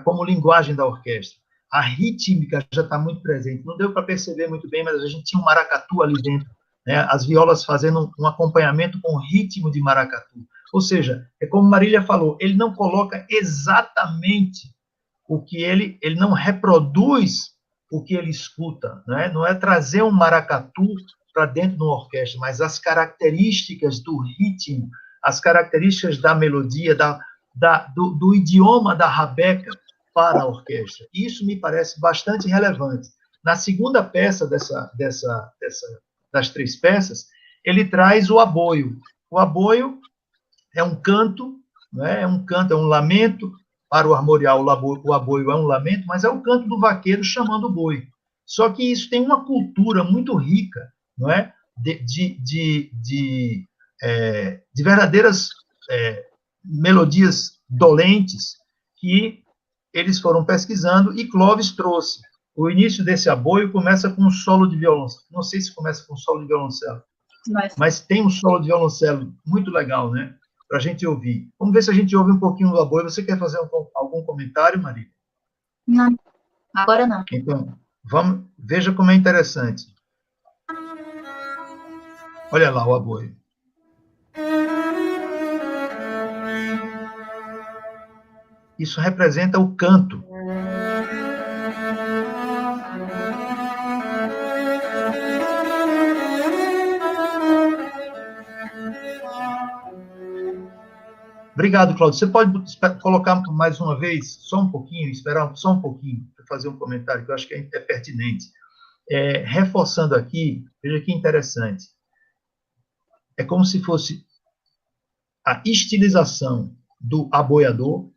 como linguagem da orquestra. A rítmica já está muito presente. Não deu para perceber muito bem, mas a gente tinha um maracatu ali dentro, né? As violas fazendo um acompanhamento com ritmo de maracatu. Ou seja, é como Marília falou, ele não coloca exatamente o que ele não reproduz o que ele escuta, né? Não é trazer um maracatu para dentro de uma orquestra, mas as características do ritmo, as características da melodia, do idioma da rabeca para a orquestra. Isso me parece bastante relevante. Na segunda peça das três peças, ele traz o aboio. O aboio é um canto, né? É um canto, é um lamento. Para o armorial, o aboio é um lamento, mas é o canto do vaqueiro chamando o boi. Só que isso tem uma cultura muito rica, não é? De verdadeiras melodias dolentes que eles foram pesquisando e Clovis trouxe. O início desse aboio começa com um solo de violoncelo. Não sei se começa com um solo de violoncelo, mas tem um solo de violoncelo muito legal, né? Para a gente ouvir. Vamos ver se a gente ouve um pouquinho do aboio. Você quer fazer algum comentário, Maria? Não, agora não. Então, veja como é interessante. Olha lá o aboio. Isso representa o canto. Obrigado, Cláudio. Você pode colocar mais uma vez, só um pouquinho, esperar só um pouquinho, para fazer um comentário que eu acho que é pertinente. Reforçando aqui, veja que interessante. É como se fosse a estilização do aboiador,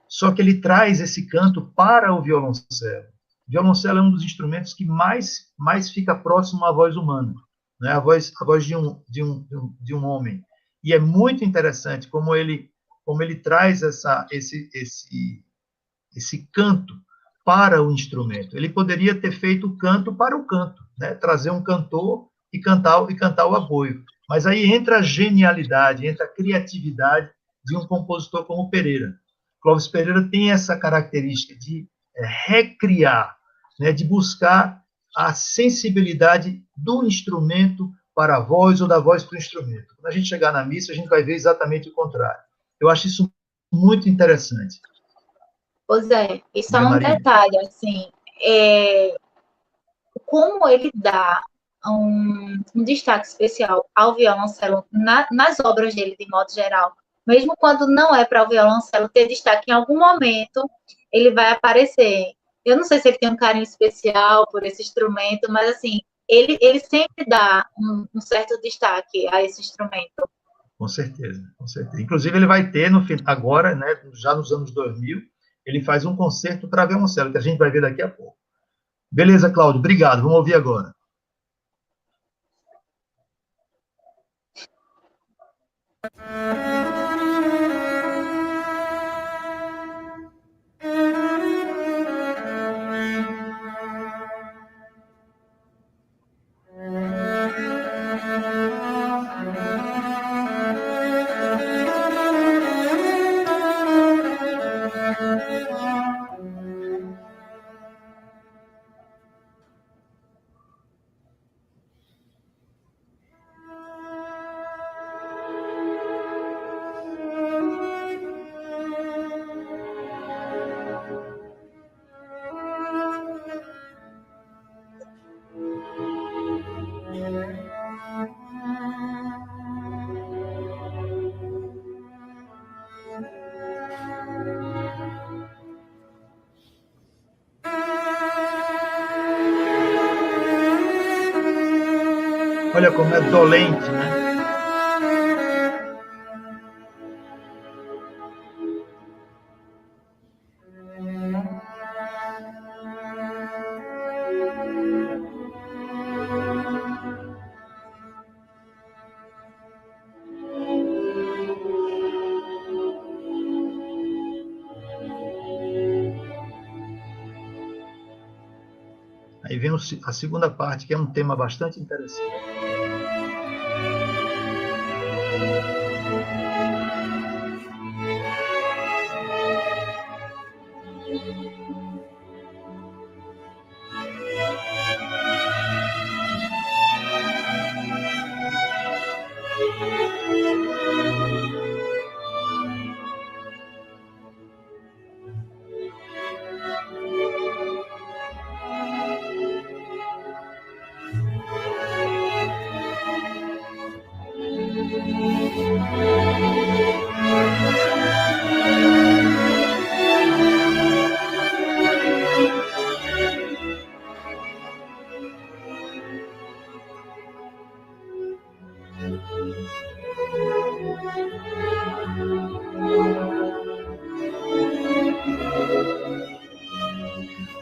só que ele traz esse canto para o violoncelo. O violoncelo é um dos instrumentos que mais fica próximo à voz humana, né? A voz de um homem. E é muito interessante como ele traz esse canto para o instrumento. Ele poderia ter feito o canto para o canto, né? Trazer um cantor e cantar o aboio. Mas aí entra a genialidade, entra a criatividade de um compositor como Pereira. Clóvis Pereira tem essa característica de recriar, né? De buscar a sensibilidade do instrumento para a voz ou da voz para o instrumento. Quando a gente chegar na missa, a gente vai ver exatamente o contrário. Eu acho isso muito interessante. Pois é, e só um detalhe, assim, como ele dá um destaque especial ao violoncelo nas obras dele, de modo geral, mesmo quando não é para o violoncelo ter destaque em algum momento, ele vai aparecer. Eu não sei se ele tem um carinho especial por esse instrumento, mas, assim, ele sempre dá um certo destaque a esse instrumento. Com certeza, com certeza. Inclusive, ele vai ter, agora, né, já nos anos 2000, ele faz um concerto para violoncelo, que a gente vai ver daqui a pouco. Beleza, Cláudio, obrigado. Vamos ouvir agora. Olha como é dolente, né? Aí vem a segunda parte, que é um tema bastante interessante.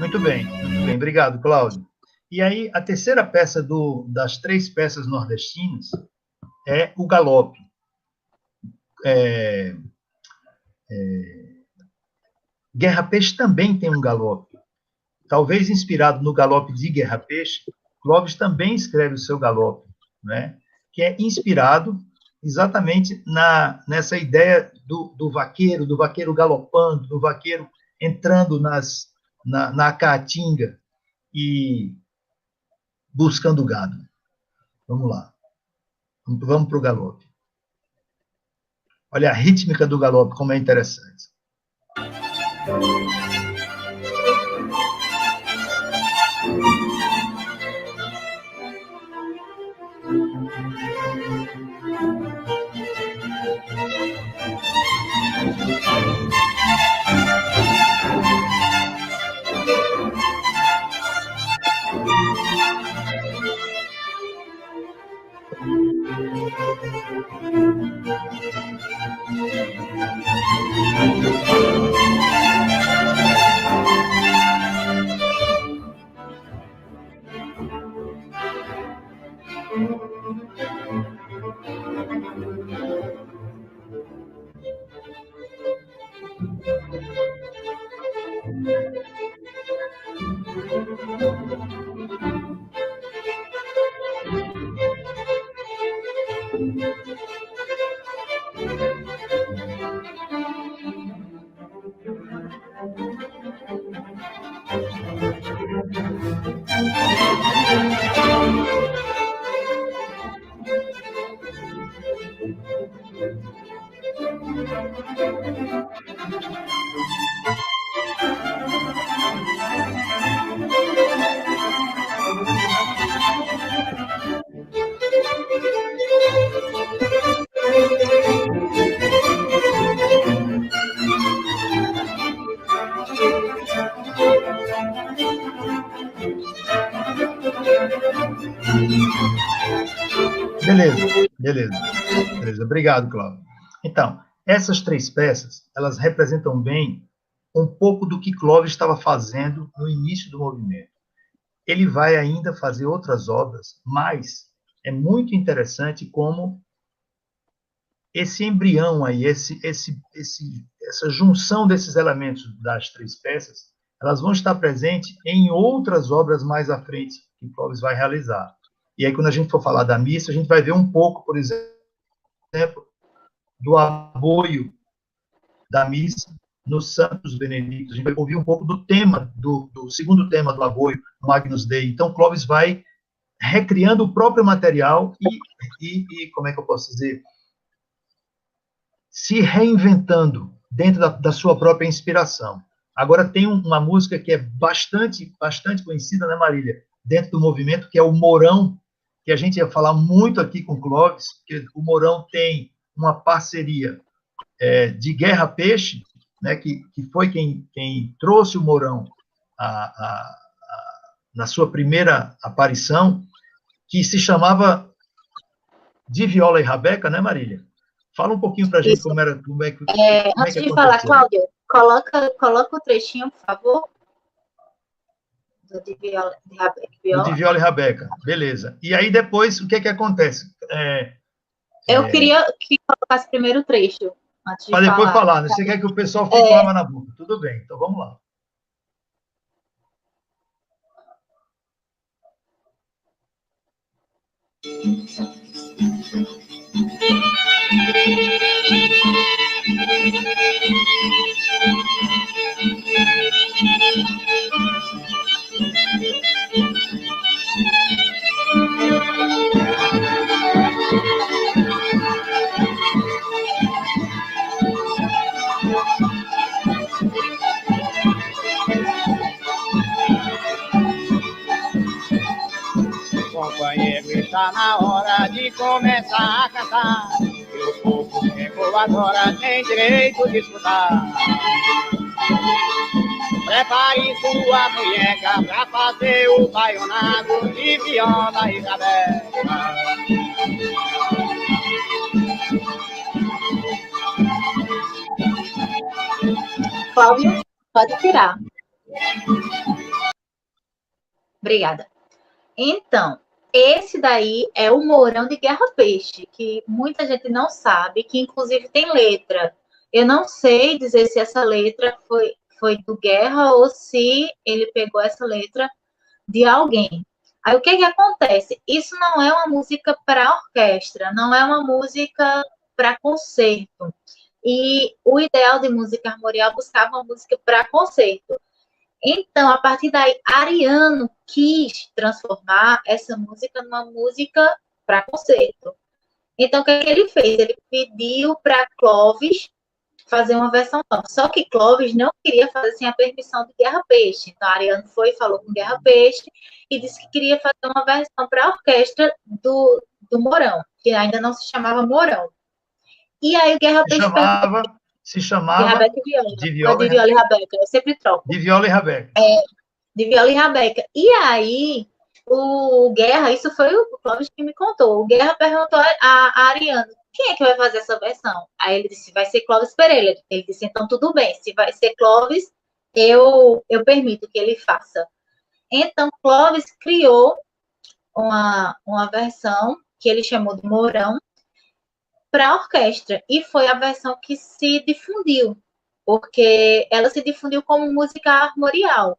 Muito bem, obrigado, Cláudio. E aí, a terceira peça das 3 peças nordestinas é o galope. Guerra Peixe também tem um galope. Talvez inspirado no galope de Guerra Peixe, Clóvis também escreve o seu galope, né? Que é inspirado exatamente nessa ideia do vaqueiro galopando, do vaqueiro entrando na caatinga e buscando gado. Vamos lá. Vamos para o galope. Olha a rítmica do galope, como é interessante. Beleza. Obrigado, Cláudio. Então, essas 3 peças, elas representam bem um pouco do que Clóvis estava fazendo no início do movimento. Ele vai ainda fazer outras obras, mas é muito interessante como esse embrião aí, essa junção desses elementos das 3 peças, elas vão estar presentes em outras obras mais à frente que Clóvis vai realizar. E aí, quando a gente for falar da missa, a gente vai ver um pouco, por exemplo, do aboio da missa nos Santos Benedictos. A gente vai ouvir um pouco do tema, do segundo tema do aboio, no Agnus Dei. Então, Clóvis vai recriando o próprio material e como é que eu posso dizer? Se reinventando dentro da sua própria inspiração. Agora, tem uma música que é bastante conhecida, né, Marília? Dentro do movimento, que é o Mourão, que a gente ia falar muito aqui com o Clóvis, que o Mourão tem uma parceria de Guerra Peixe, né, que foi quem trouxe o Mourão na sua primeira aparição, que se chamava De Viola e Rabeca, né, Marília? Fala um pouquinho para a gente como é que antes de falar, Cláudio, coloca o trechinho, por favor. Do De Viola e Rabeca. O De Viola e Rabeca, beleza. E aí depois, o que acontece? Eu queria que colocasse primeiro o trecho, antes de falar. Para depois falar, né? Você quer que o pessoal fique com água na boca. Tudo bem, então vamos lá. Companheiro, está na hora de começar a cantar. E o povo chegou agora, tem direito de escutar. Prepare sua munheca pra fazer o baionado de viola e rabeca. Cláudio, pode tirar. Obrigada. Então, esse daí é o Mourão de Guerra Peixe, que muita gente não sabe, que inclusive tem letra. Eu não sei dizer se essa letra foi do Guerra ou se ele pegou essa letra de alguém. Aí o que acontece? Isso não é uma música para orquestra, não é uma música para concerto. E o ideal de música armorial buscava uma música para concerto. Então, a partir daí, Ariano quis transformar essa música numa música para concerto. Então, o que ele fez? Ele pediu para Clovis fazer uma versão nova. Só que Clovis não queria fazer sem a permissão de Guerra Peixe. Então, Ariano foi, falou com Guerra Peixe e disse que queria fazer uma versão para a orquestra do Mourão, que ainda não se chamava Mourão. E aí o Guerra Peixe se chamava de Viola e Rabeca. Eu sempre troco. De Viola e Rabeca. De Viola e Rabeca. E aí, o Guerra, isso foi o Clóvis que me contou. O Guerra perguntou a Ariano, quem é que vai fazer essa versão? Aí ele disse, vai ser Clóvis Pereira. Ele disse, então tudo bem, se vai ser Clóvis, eu permito que ele faça. Então, Clóvis criou uma versão que ele chamou de Mourão, para a orquestra, e foi a versão que se difundiu, porque ela se difundiu como música armorial,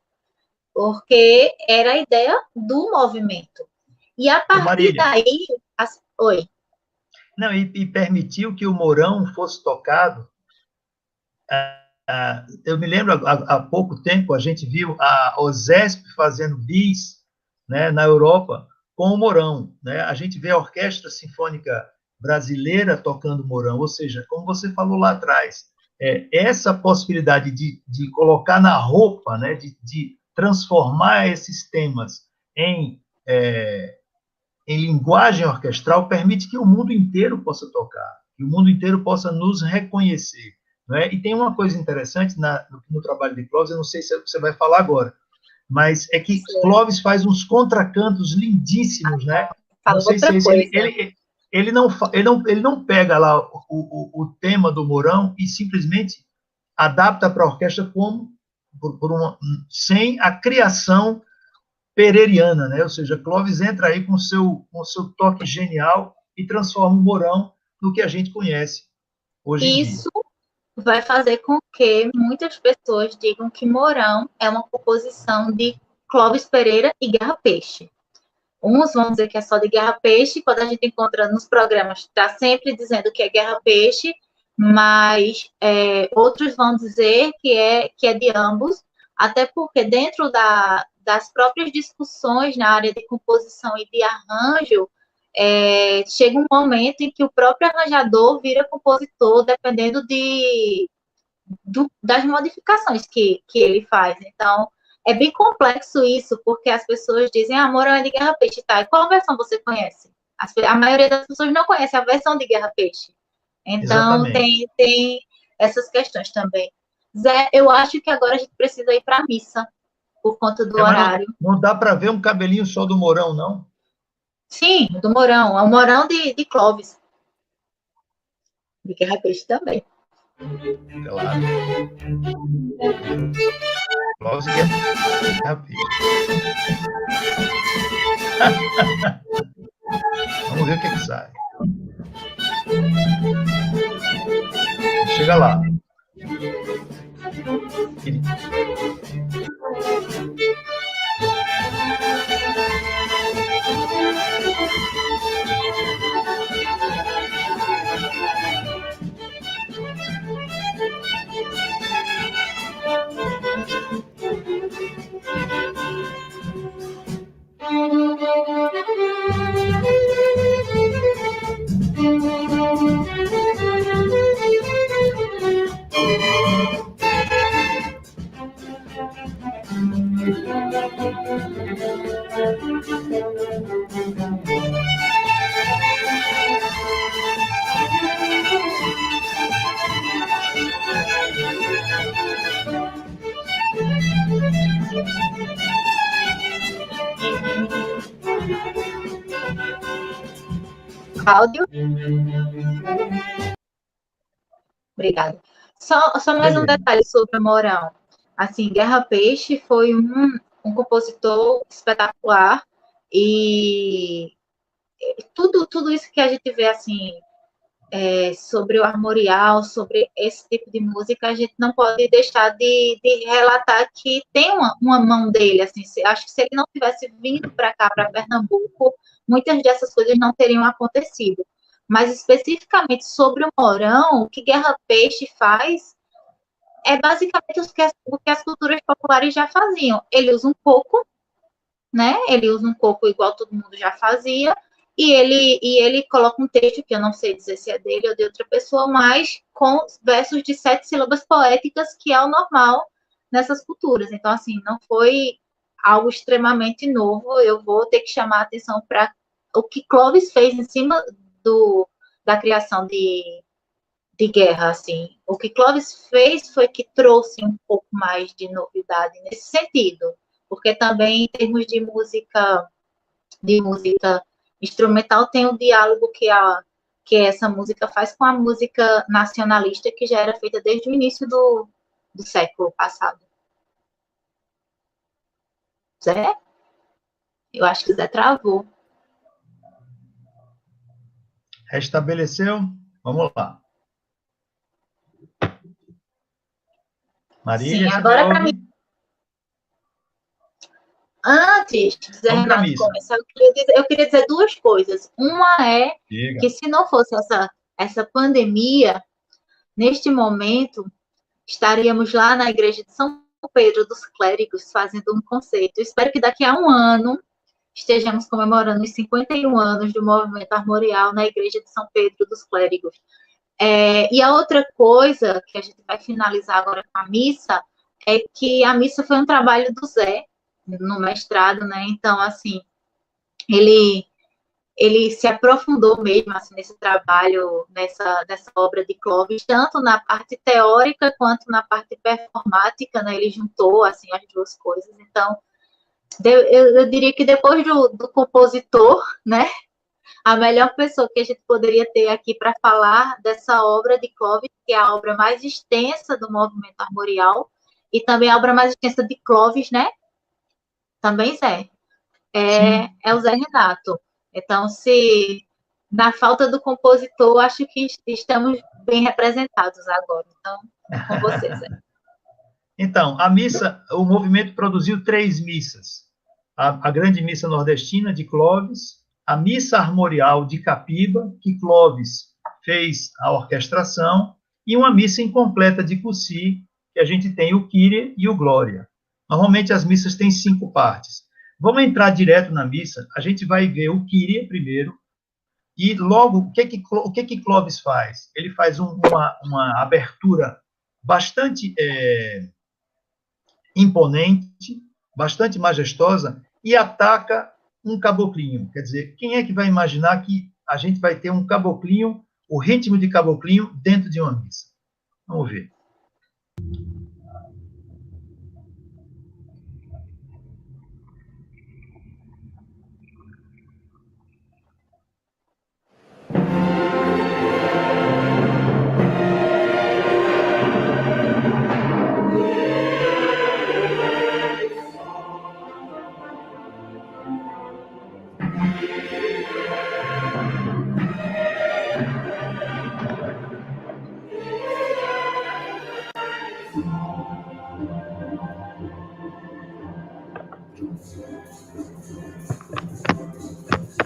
porque era a ideia do movimento. E a partir daí... Oi. Não, e permitiu que o Mourão fosse tocado. Eu me lembro, há pouco tempo, a gente viu a OSESP fazendo bis, né, na Europa com o Mourão. Né? A gente vê a Orquestra Sinfônica Brasileira tocando Mourão, ou seja, como você falou lá atrás, essa possibilidade de colocar na roupa, né, de transformar esses temas em linguagem orquestral, permite que o mundo inteiro possa tocar, que o mundo inteiro possa nos reconhecer. Não é? E tem uma coisa interessante no trabalho de Clóvis, eu não sei se você vai falar agora, mas é que Clóvis faz uns contracantos lindíssimos, né? Não sei se ele não pega lá o tema do Mourão e simplesmente adapta para a orquestra sem a criação pereiriana, né? Ou seja, Clóvis entra aí com seu toque genial e transforma o Mourão no que a gente conhece hoje em dia. Isso vai fazer com que muitas pessoas digam que Mourão é uma composição de Clóvis Pereira e Guerra Peixe. Uns vão dizer que é só de Guerra Peixe, quando a gente encontra nos programas, está sempre dizendo que é Guerra Peixe, mas outros vão dizer que é de ambos, até porque dentro das próprias discussões na área de composição e de arranjo, chega um momento em que o próprio arranjador vira compositor, dependendo das modificações que ele faz. Então, é bem complexo isso, porque as pessoas dizem, Mourão é de Guerra Peixe, tá? E qual versão você conhece? A maioria das pessoas não conhece a versão de Guerra Peixe. Então, tem essas questões também. Zé, eu acho que agora a gente precisa ir para a missa, por conta do horário. Não dá para ver um cabelinho só do Mourão, não? Sim, do Mourão. É o Mourão de Clóvis. De Guerra Peixe também. Claro. Clóvis e Guerra Peixe. Vamos ver o que sai. Chega lá. Cláudio? Obrigada. Só mais um detalhe sobre o Mourão. Assim, Guerra Peixe foi um compositor espetacular e tudo isso que a gente vê, assim, sobre o armorial, sobre esse tipo de música, a gente não pode deixar de relatar que tem uma mão dele, assim, acho que se ele não tivesse vindo para cá, para Pernambuco, muitas dessas coisas não teriam acontecido. Mas especificamente sobre o Mourão, o que Guerra Peixe faz é basicamente o que as culturas populares já faziam. Ele usa um coco, né? Ele usa um coco igual todo mundo já fazia, e ele coloca um texto, que eu não sei dizer se é dele ou de outra pessoa, mas com versos de 7 sílabas poéticas, que é o normal nessas culturas. Então, assim, não foi algo extremamente novo. Eu vou ter que chamar a atenção para o que Clovis fez em cima da criação de guerra, assim. O que Clovis fez foi que trouxe um pouco mais de novidade nesse sentido, porque também em termos de música instrumental tem o diálogo que essa música faz com a música nacionalista que já era feita desde o início do século passado. Zé? Eu acho que o Zé travou. Restabeleceu? Vamos lá. Marília, sim, agora para mim. Antes de Zé Renato começar, eu queria dizer duas coisas. Uma é que se não fosse essa pandemia, neste momento, estaríamos lá na igreja de São Pedro dos Clérigos fazendo um concerto. Espero que daqui a um ano estejamos comemorando os 51 anos do movimento armorial na igreja de São Pedro dos Clérigos. E a outra coisa que a gente vai finalizar agora com a missa é que a missa foi um trabalho do Zé no mestrado, né? Então, assim, ele se aprofundou mesmo assim, nesse trabalho, nessa obra de Clovis, tanto na parte teórica quanto na parte performática, né? Ele juntou assim as duas coisas. Então, eu diria que depois do compositor, né? A melhor pessoa que a gente poderia ter aqui para falar dessa obra de Clovis, que é a obra mais extensa do movimento armorial, e também a obra mais extensa de Clovis, né? Também Zé. É o Zé Renato. Então, se na falta do compositor, acho que estamos bem representados agora. Então, com vocês, Zé. Então, a missa, o movimento produziu 3 missas. A grande missa nordestina de Clovis, a missa armorial de Capiba, que Clovis fez a orquestração, e uma missa incompleta de Cussi, que a gente tem o Kyrie e o Glória. Normalmente as missas têm 5 partes. Vamos entrar direto na missa, a gente vai ver o Kyrie primeiro, e logo, o que Clovis faz? Ele faz uma abertura bastante imponente, bastante majestosa, e ataca um caboclinho. Quer dizer, quem é que vai imaginar que a gente vai ter um caboclinho, o ritmo de caboclinho, dentro de uma missa? Vamos ver.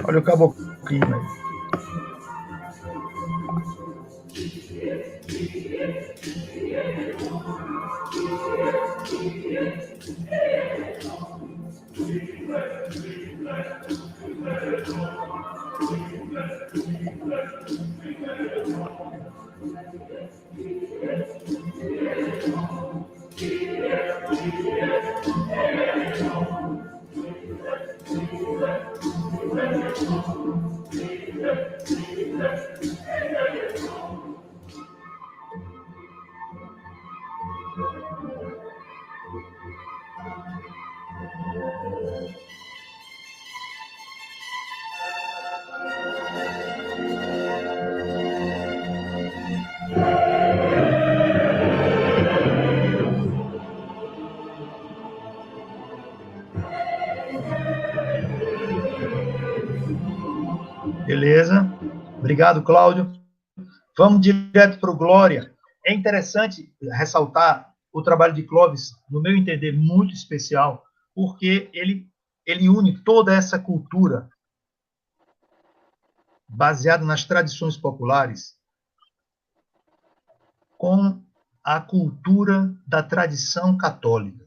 Olha o caboclinho aí. Obrigado, Cláudio. Vamos direto para o Glória. É interessante ressaltar o trabalho de Clóvis, no meu entender, muito especial, porque ele une toda essa cultura baseada nas tradições populares com a cultura da tradição católica.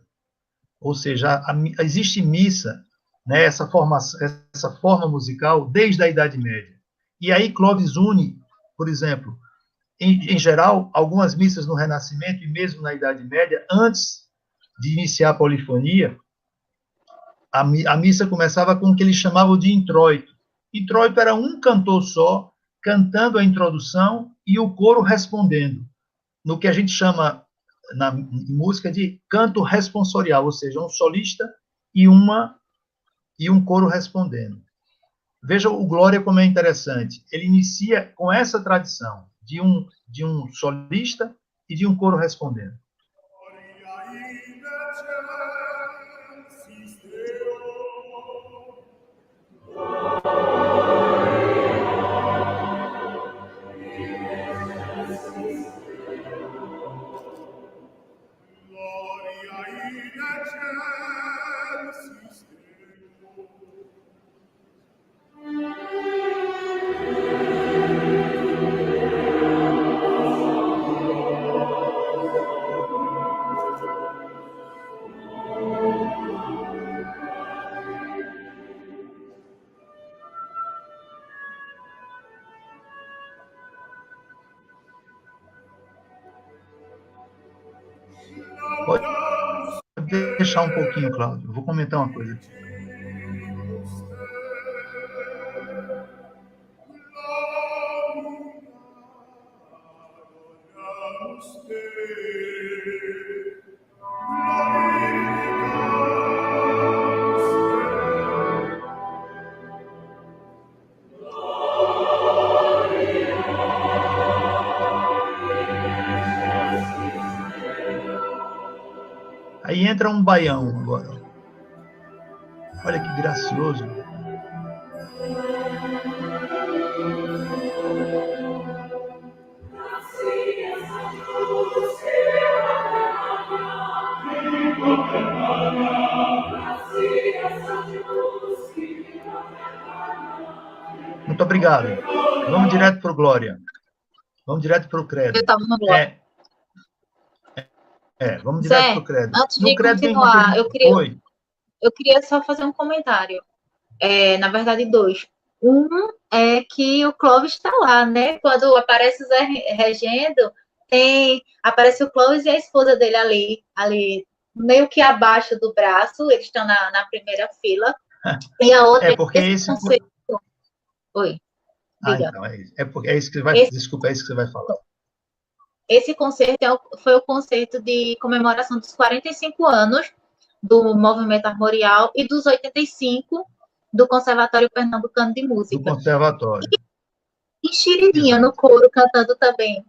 Ou seja, existe missa, né, essa forma musical, desde a Idade Média. E aí Clóvis une, por exemplo, em geral, algumas missas no Renascimento e mesmo na Idade Média, antes de iniciar a polifonia, a missa começava com o que eles chamavam de introito. Introito era um cantor só, cantando a introdução e o coro respondendo, no que a gente chama, em música, de canto responsorial, ou seja, um solista e um coro respondendo. Veja o Glória como é interessante. Ele inicia com essa tradição de um solista e de um coro respondendo. Pode deixar um pouquinho, Cláudio. Eu vou comentar uma coisa aqui. Aí entra um baião agora. Olha que gracioso. Muito obrigado. Vamos direto para o Glória. Vamos direto para o Credo. Eu estava no Glória. Vamos direto para o Credo. Antes de continuar, eu queria só fazer um comentário. Na verdade, dois. Um é que o Clóvis está lá, né? Quando aparece o Zé regendo, aparece o Clóvis e a esposa dele ali meio que abaixo do braço, eles estão na primeira fila. E a outra porque esse conceito. Oi. Diga. Então, é isso que você vai. Desculpa, é isso que você vai falar. Esse concerto foi o concerto de comemoração dos 45 anos do Movimento Armorial e dos 85 do Conservatório Pernambucano de Música. Do Conservatório. E Enxeridinha no coro, cantando também.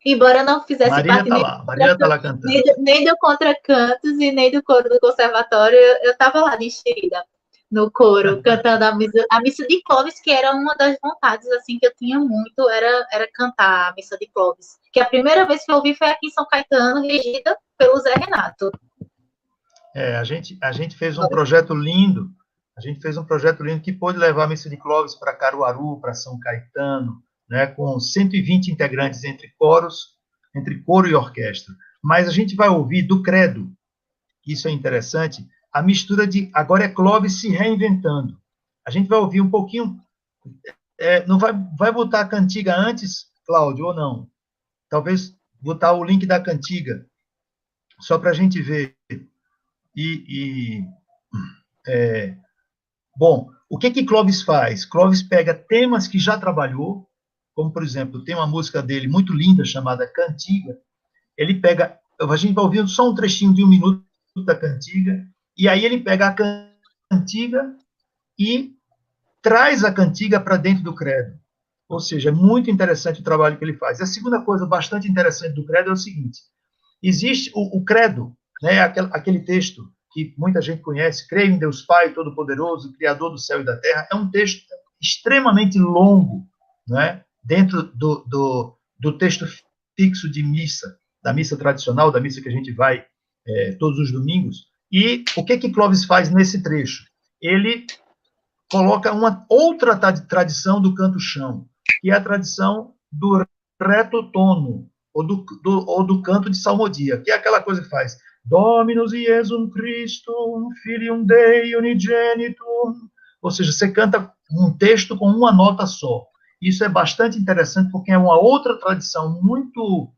Embora eu não fizesse Maria parte Maria tá lá cantando. Nem do Contracantos e nem do coro do Conservatório, eu estava lá de enxerida no coro, cantando a missa de Clóvis, que era uma das vontades assim que eu tinha muito, era cantar a missa de Clóvis. Que a primeira vez que eu ouvi foi aqui em São Caetano, regida pelo Zé Renato. A gente fez um projeto lindo. A gente fez um projeto lindo que pôde levar a missa de Clóvis para Caruaru, para São Caetano, né, com 120 integrantes entre coro e orquestra. Mas a gente vai ouvir do Credo, isso é interessante, a mistura de agora é Clóvis se reinventando. A gente vai ouvir um pouquinho. Não vai botar a cantiga antes, Cláudio, ou não? Talvez botar o link da cantiga, só para a gente ver. Bom, o que Clóvis faz? Clóvis pega temas que já trabalhou, como, por exemplo, tem uma música dele muito linda chamada Cantiga. Ele pega, a gente vai ouvir só um trechinho de 1 minuto da cantiga, e aí ele pega a cantiga e traz a cantiga para dentro do credo. Ou seja, é muito interessante o trabalho que ele faz. E a segunda coisa bastante interessante do credo é o seguinte: existe o credo, né, aquele texto que muita gente conhece, creio em Deus Pai Todo-Poderoso, Criador do céu e da terra, é um texto extremamente longo, né, dentro do texto fixo de missa, da missa tradicional, da missa que a gente vai todos os domingos. E o que Clovis faz nesse trecho? Ele coloca uma outra tradição do canto-chão, que é a tradição do reto-tono, ou do canto de salmodia, que é aquela coisa que faz Dominus Iesum Christum, Filium Dei Unigenitum, ou seja, você canta um texto com uma nota só. Isso é bastante interessante, porque é uma outra tradição muito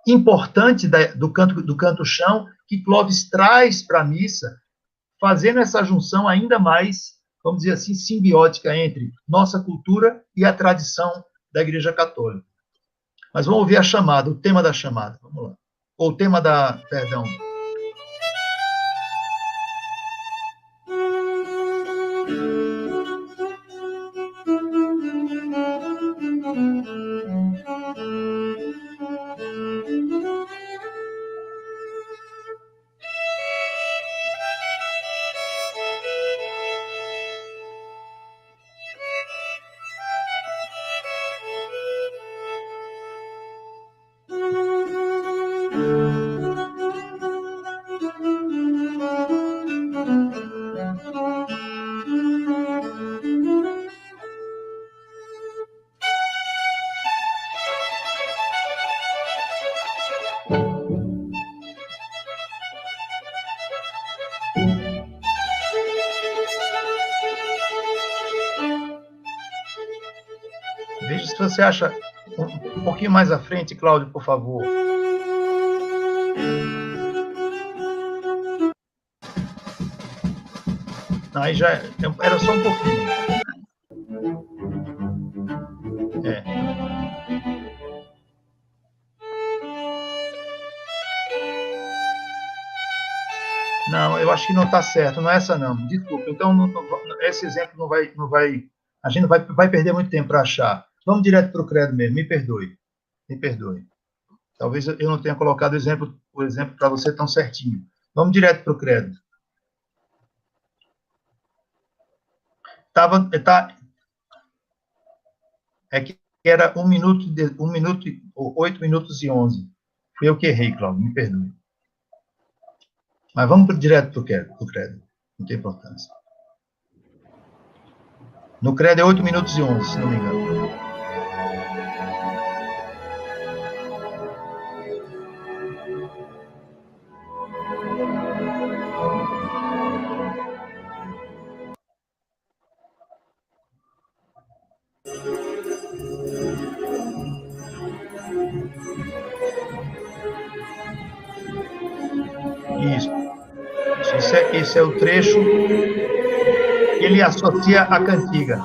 importante do canto-chão, que Clovis traz para a missa, fazendo essa junção ainda mais, vamos dizer assim, simbiótica entre nossa cultura e a tradição da Igreja Católica. Mas vamos ouvir a chamada, o tema da chamada. Vamos lá. Ou o tema da... Perdão. Veja se você acha um pouquinho mais à frente, Cláudio, por favor. Aí já era só um pouquinho. Não, eu acho que não está certo, não é essa não. Desculpa. Então, esse exemplo não vai, a gente vai perder muito tempo para achar. Vamos direto para o credo mesmo. Me perdoe. Talvez eu não tenha colocado o exemplo para você tão certinho. Vamos direto para o credo. É que era 8 minutos e 11. Fui eu que errei, Cláudio, me perdoe. Mas vamos direto para o credo. Não tem importância. No credo é 8 minutos e 11, se não me engano. Esse é o trecho que ele associa à cantiga.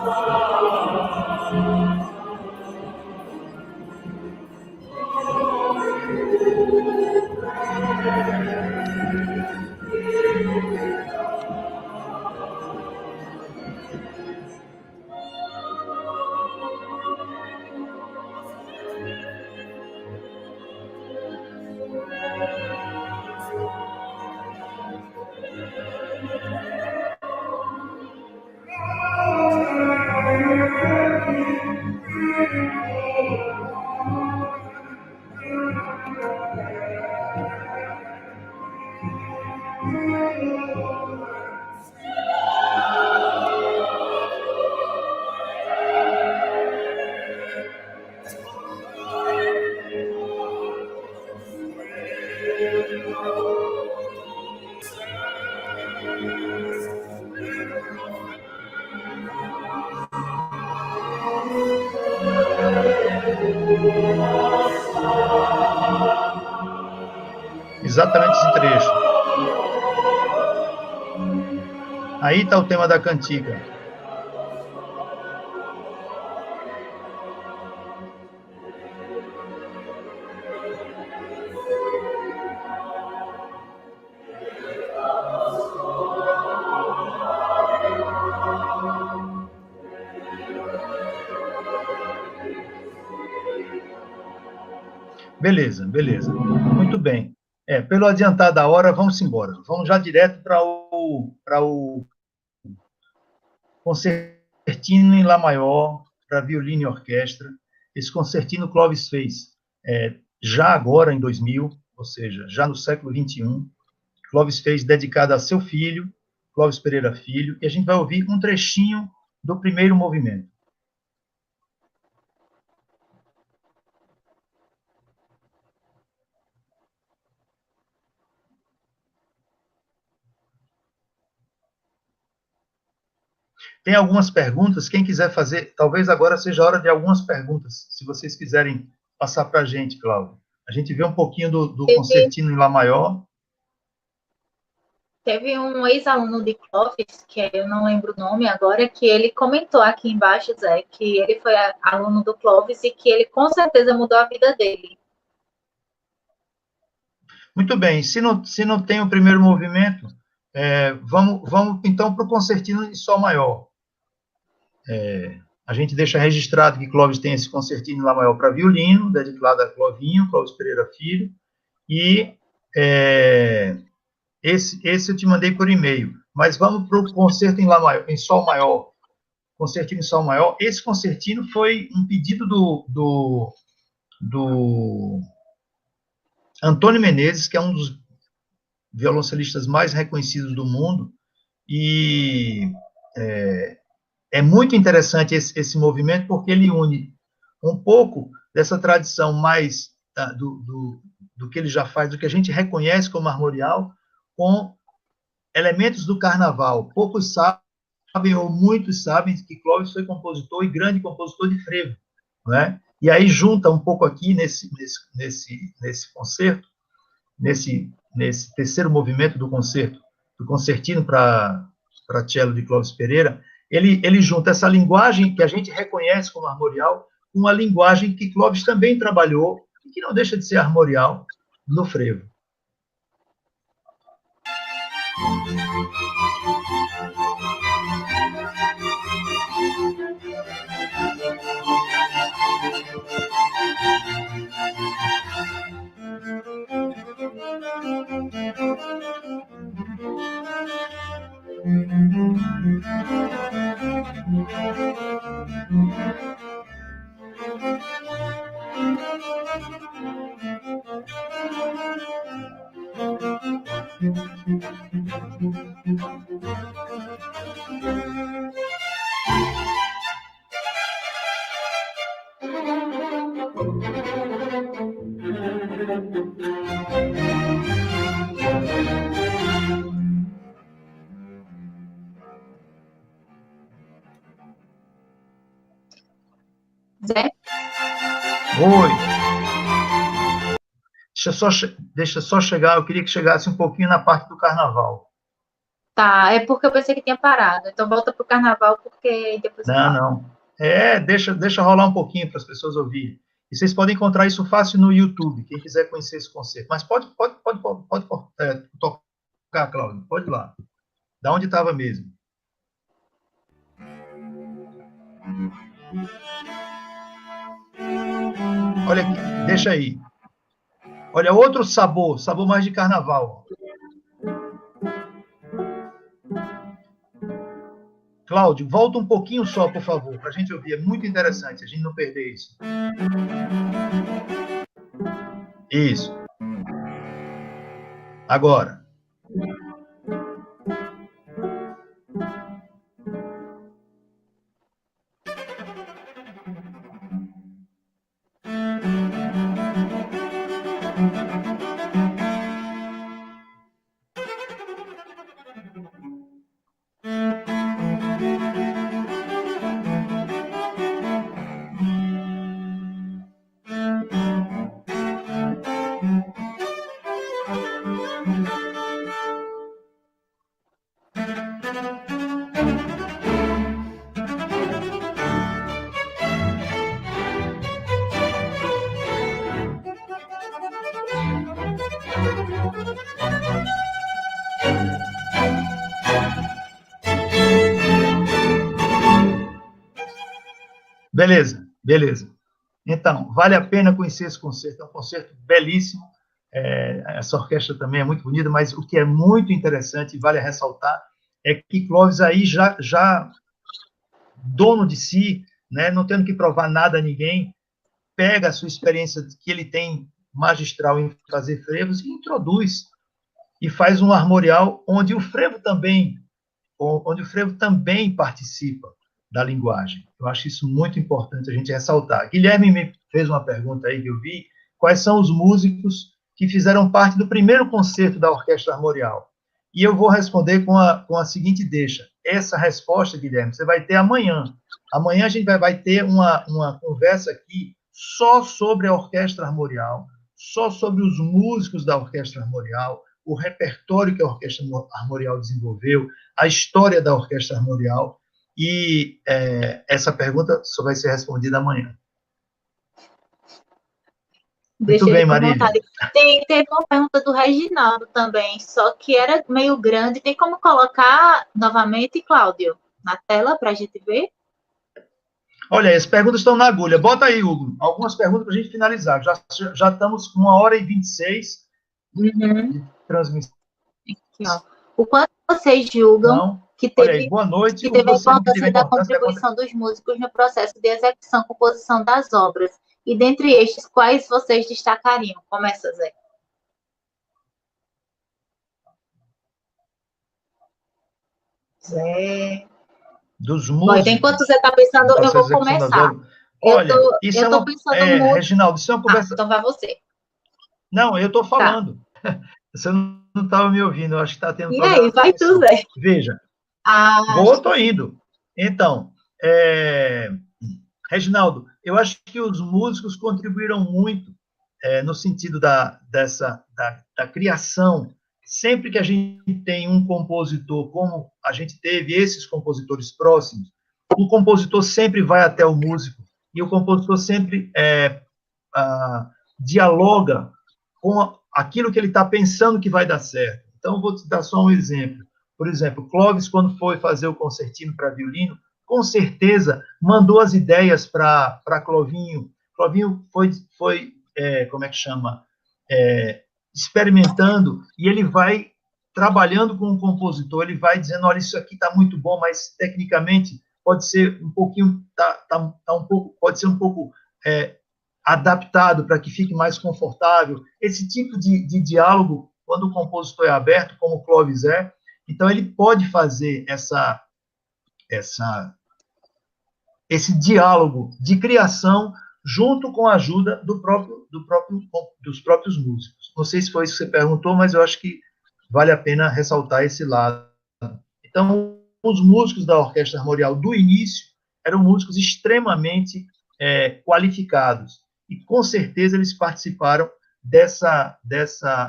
Exatamente esse trecho. Aí está o tema da cantiga. Beleza. Muito bem. Pelo adiantar da hora, vamos embora. Vamos já direto para o concertino em Lá maior, para violino e orquestra. Esse concertino Clovis fez já agora, em 2000, ou seja, já no século XXI. Clovis fez dedicado a seu filho, Clovis Pereira Filho, e a gente vai ouvir um trechinho do primeiro movimento. Tem algumas perguntas, quem quiser fazer, talvez agora seja a hora de algumas perguntas, se vocês quiserem passar para a gente, Cláudio. A gente vê um pouquinho do concertino em Lá maior. Teve um ex-aluno de Clovis, que eu não lembro o nome agora, que ele comentou aqui embaixo, Zé, que ele foi aluno do Clovis e que ele com certeza mudou a vida dele. Muito bem, se não tem o primeiro movimento, vamos então para o concertino em Sol maior. A gente deixa registrado que Clovis tem esse concertino em Lá maior para violino, dedicado a Clovinho, Clovis Pereira Filho, e esse eu te mandei por e-mail, mas vamos para o concerto em Lá maior, em Sol maior, concertino em Sol maior. Esse concertino foi um pedido do Antônio Menezes, que é um dos violoncelistas mais reconhecidos do mundo, e é muito interessante esse movimento, porque ele une um pouco dessa tradição mais do que ele já faz, do que a gente reconhece como armorial, com elementos do carnaval. Poucos sabem, ou muitos sabem, que Clovis foi compositor e grande compositor de frevo, né? E aí junta um pouco aqui nesse concerto, nesse terceiro movimento do concerto, do concertino para cello de Clovis Pereira, ele junta essa linguagem que a gente reconhece como armorial com uma linguagem que Clovis também trabalhou e que não deixa de ser armorial no frevo. Zé? Oi. Deixa só chegar, eu queria que chegasse um pouquinho na parte do carnaval. Tá, é porque eu pensei que tinha parado. Então volta pro carnaval, porque depois eu falo. Não. Deixa rolar um pouquinho para as pessoas ouvirem. E vocês podem encontrar isso fácil no YouTube, quem quiser conhecer esse concerto. Mas pode tocar, Cláudio, pode ir lá. Da onde estava mesmo. Olha aqui, deixa aí. Olha, outro sabor mais de carnaval. Cláudio, volta um pouquinho só, por favor, para a gente ouvir. É muito interessante, a gente não perder isso. Isso. Agora. Beleza. Então, vale a pena conhecer esse concerto, é um concerto belíssimo, essa orquestra também é muito bonita, mas o que é muito interessante e vale a ressaltar é que Clovis aí já dono de si, né, não tendo que provar nada a ninguém, pega a sua experiência que ele tem magistral em fazer frevos e introduz e faz um armorial onde o frevo também participa da linguagem. Eu acho isso muito importante a gente ressaltar. Guilherme me fez uma pergunta aí que eu vi, quais são os músicos que fizeram parte do primeiro concerto da Orquestra Armorial? E eu vou responder com a seguinte deixa. Essa resposta, Guilherme, você vai ter amanhã. Amanhã a gente vai ter uma conversa aqui só sobre a Orquestra Armorial, só sobre os músicos da Orquestra Armorial, o repertório que a Orquestra Armorial desenvolveu, a história da Orquestra Armorial, e essa pergunta só vai ser respondida amanhã. Muito bem, Marília. Teve uma pergunta do Reginaldo também, só que era meio grande. Tem como colocar novamente, Cláudio, na tela para a gente ver? Olha, as perguntas estão na agulha. Bota aí, Hugo, algumas perguntas para a gente finalizar. Já estamos com 1h26 de transmissão. Aqui, ó. O quanto vocês julgam que teve, aí, boa noite, que teve a importância da contribuição dos músicos no processo de execução e composição das obras? E dentre estes, quais vocês destacariam? Começa, Zé. Zé. Dos músicos. Enquanto você está pensando, eu vou começar. Olha, isso é uma... Reginaldo, isso é uma conversa... então vai você. Não, eu estou falando. Tá. Você não estava me ouvindo, eu acho que está tendo... E aí, vai tu, Zé. Veja. Estou indo. Então, Reginaldo, eu acho que os músicos contribuíram muito no sentido da criação. Sempre que a gente tem um compositor, como a gente teve esses compositores próximos, o compositor sempre vai até o músico, e o compositor sempre dialoga com aquilo que ele está pensando que vai dar certo. Então, vou te dar só um exemplo. Por exemplo, Clovis, quando foi fazer o concertino para violino, com certeza mandou as ideias para Clovinho. Clovinho foi como é que chama? Experimentando, e ele vai trabalhando com o compositor, ele vai dizendo, olha, isso aqui está muito bom, mas tecnicamente pode ser um pouquinho, pode ser um pouco adaptado para que fique mais confortável. Esse tipo de diálogo, quando o compositor é aberto, como o Clovis então ele pode fazer esse diálogo de criação junto com a ajuda dos próprios músicos. Não sei se foi isso que você perguntou, mas eu acho que vale a pena ressaltar esse lado. Então, os músicos da Orquestra Armorial do início eram músicos extremamente qualificados, e com certeza eles participaram dessa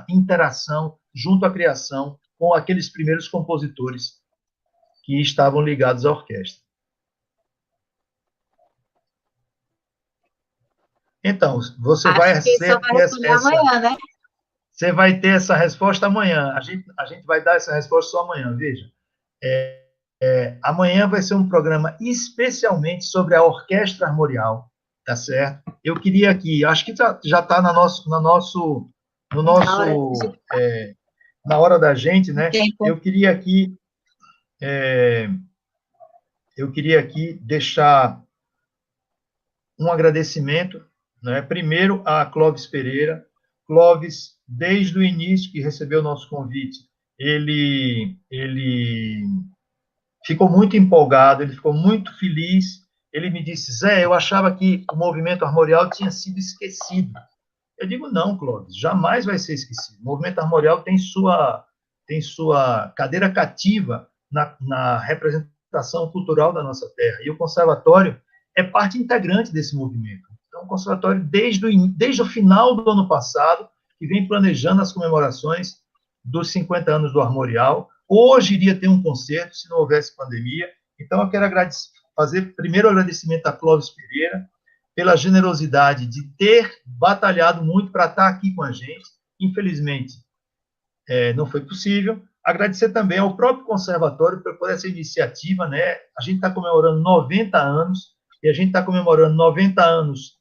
interação junto à criação com aqueles primeiros compositores que estavam ligados à orquestra. Então, você vai amanhã, né? Você vai ter essa resposta amanhã. A gente vai dar essa resposta só amanhã, veja. Amanhã vai ser um programa especialmente sobre a Orquestra Armorial, tá certo? Eu queria aqui, acho que já está na hora da gente, né? Eu queria aqui deixar um agradecimento, né? Primeiro a Clovis Pereira. Clovis, desde o início que recebeu o nosso convite, ele ficou muito empolgado, ele ficou muito feliz. Ele me disse, Zé, eu achava que o movimento armorial tinha sido esquecido. Eu digo, não, Clovis, jamais vai ser esquecido. O movimento armorial tem sua cadeira cativa na representação cultural da nossa terra. E o conservatório é parte integrante desse movimento. Então, o conservatório, desde o final do ano passado, que vem planejando as comemorações dos 50 anos do armorial. Hoje iria ter um concerto, se não houvesse pandemia. Então, eu quero fazer primeiro o agradecimento a Clovis Pereira, pela generosidade de ter batalhado muito para estar aqui com a gente. Infelizmente, não foi possível. Agradecer também ao próprio conservatório por essa iniciativa, né? A gente está comemorando 90 anos, e a gente está comemorando 90 anos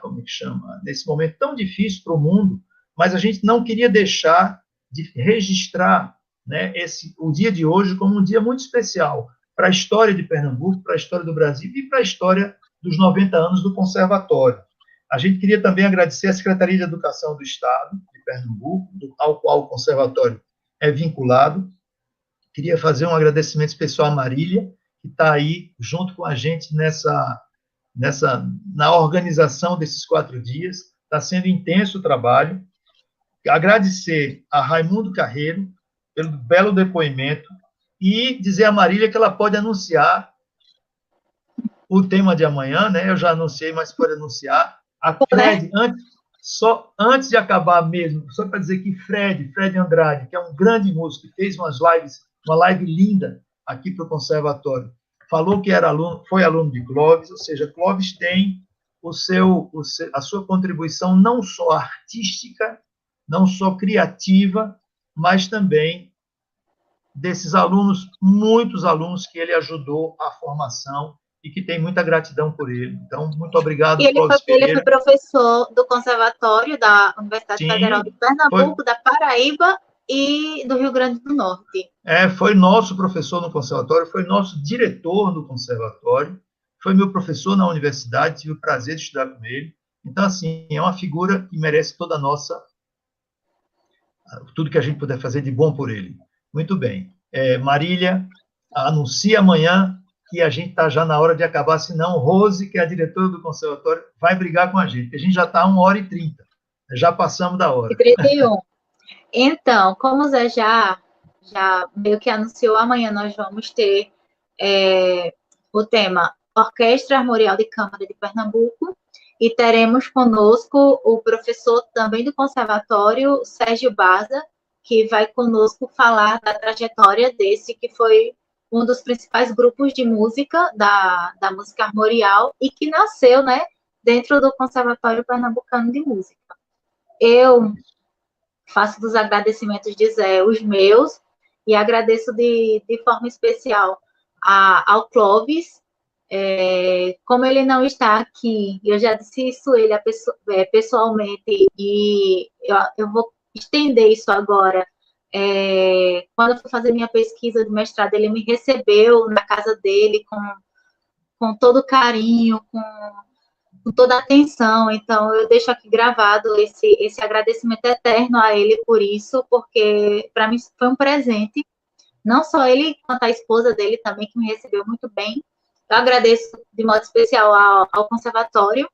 como é que chama? Nesse momento tão difícil para o mundo, mas a gente não queria deixar de registrar, né, o dia de hoje como um dia muito especial. para a história de Pernambuco, para a história do Brasil e para a história dos 90 anos do Conservatório. A gente queria também agradecer à Secretaria de Educação do Estado de Pernambuco, ao qual o Conservatório é vinculado. Queria fazer um agradecimento especial à Marília, que está aí junto com a gente na organização desses 4 dias. Está sendo intenso o trabalho. Agradecer a Raimundo Carreiro pelo belo depoimento e dizer a Marília que ela pode anunciar o tema de amanhã, né? Eu já anunciei, mas pode anunciar. A Fred, antes de acabar mesmo, só para dizer que Fred Andrade, que é um grande músico, que fez uma live linda aqui para o Conservatório, falou que foi aluno de Clóvis, ou seja, Clóvis tem a sua contribuição não só artística, não só criativa, mas também desses alunos, muitos alunos que ele ajudou à formação e que tem muita gratidão por ele. Então, muito obrigado, Clóvis Pereira. Ele foi professor do Conservatório da Universidade Federal de Pernambuco, da Paraíba e do Rio Grande do Norte. Foi nosso professor no Conservatório, foi nosso diretor do Conservatório, foi meu professor na universidade, tive o prazer de estudar com ele. Então, assim, é uma figura que merece toda a nossa... tudo que a gente puder fazer de bom por ele. Muito bem. Marília, anuncia amanhã que a gente está já na hora de acabar, senão Rose, que é a diretora do Conservatório, vai brigar com a gente. A gente já está a 1h30, já passamos da hora. 31. Então, como o Zé já meio que anunciou, amanhã nós vamos ter o tema Orquestra Armorial de Câmara de Pernambuco, e teremos conosco o professor também do Conservatório, Sérgio Baza, que vai conosco falar da trajetória desse, que foi um dos principais grupos de música, da música armorial, e que nasceu, né, dentro do Conservatório Pernambucano de Música. Eu faço dos agradecimentos de Zé os meus, e agradeço de forma especial ao Clóvis. Como ele não está aqui, eu já disse isso a ele pessoalmente, e eu vou estender isso agora. Quando eu fui fazer minha pesquisa de mestrado, ele me recebeu na casa dele com todo carinho, com toda a atenção. Então, eu deixo aqui gravado esse agradecimento eterno a ele por isso, porque para mim foi um presente, não só ele, quanto a esposa dele também, que me recebeu muito bem. Eu agradeço de modo especial ao Conservatório,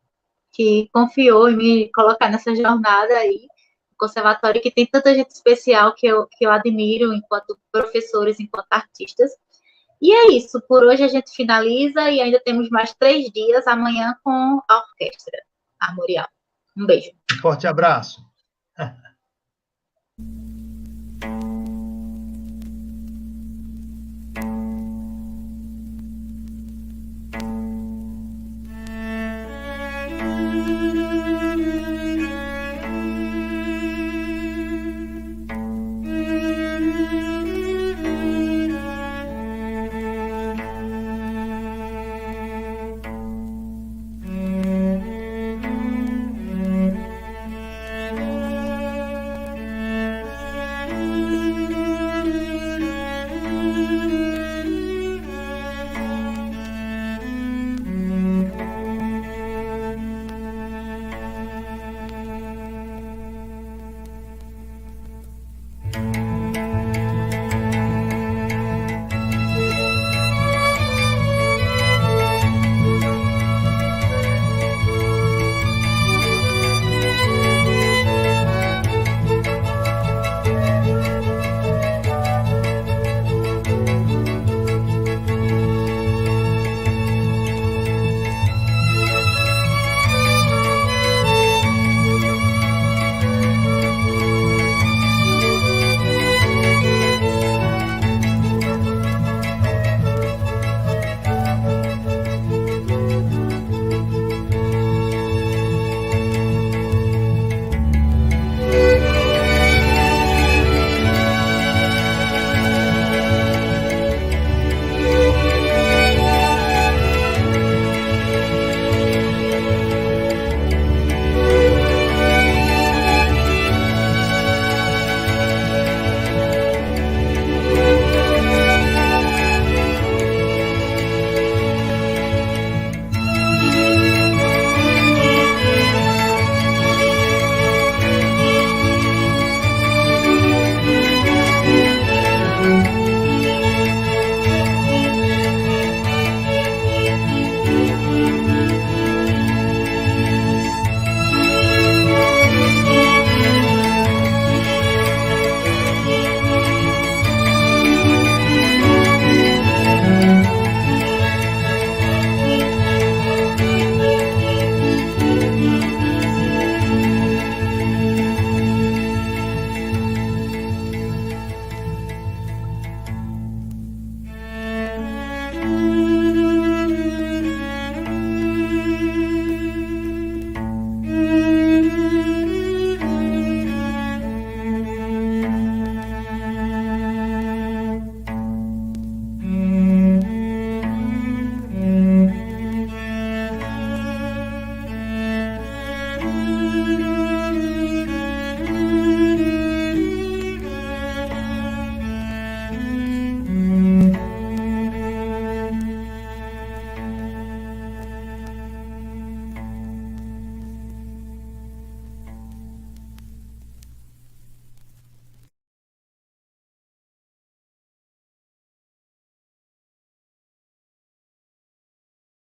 que confiou em me colocar nessa jornada aí, o Conservatório que tem tanta gente especial que eu admiro enquanto professores, enquanto artistas. E é isso, por hoje a gente finaliza e ainda temos mais 3 dias amanhã com a Orquestra Armorial. Um beijo. Um forte abraço.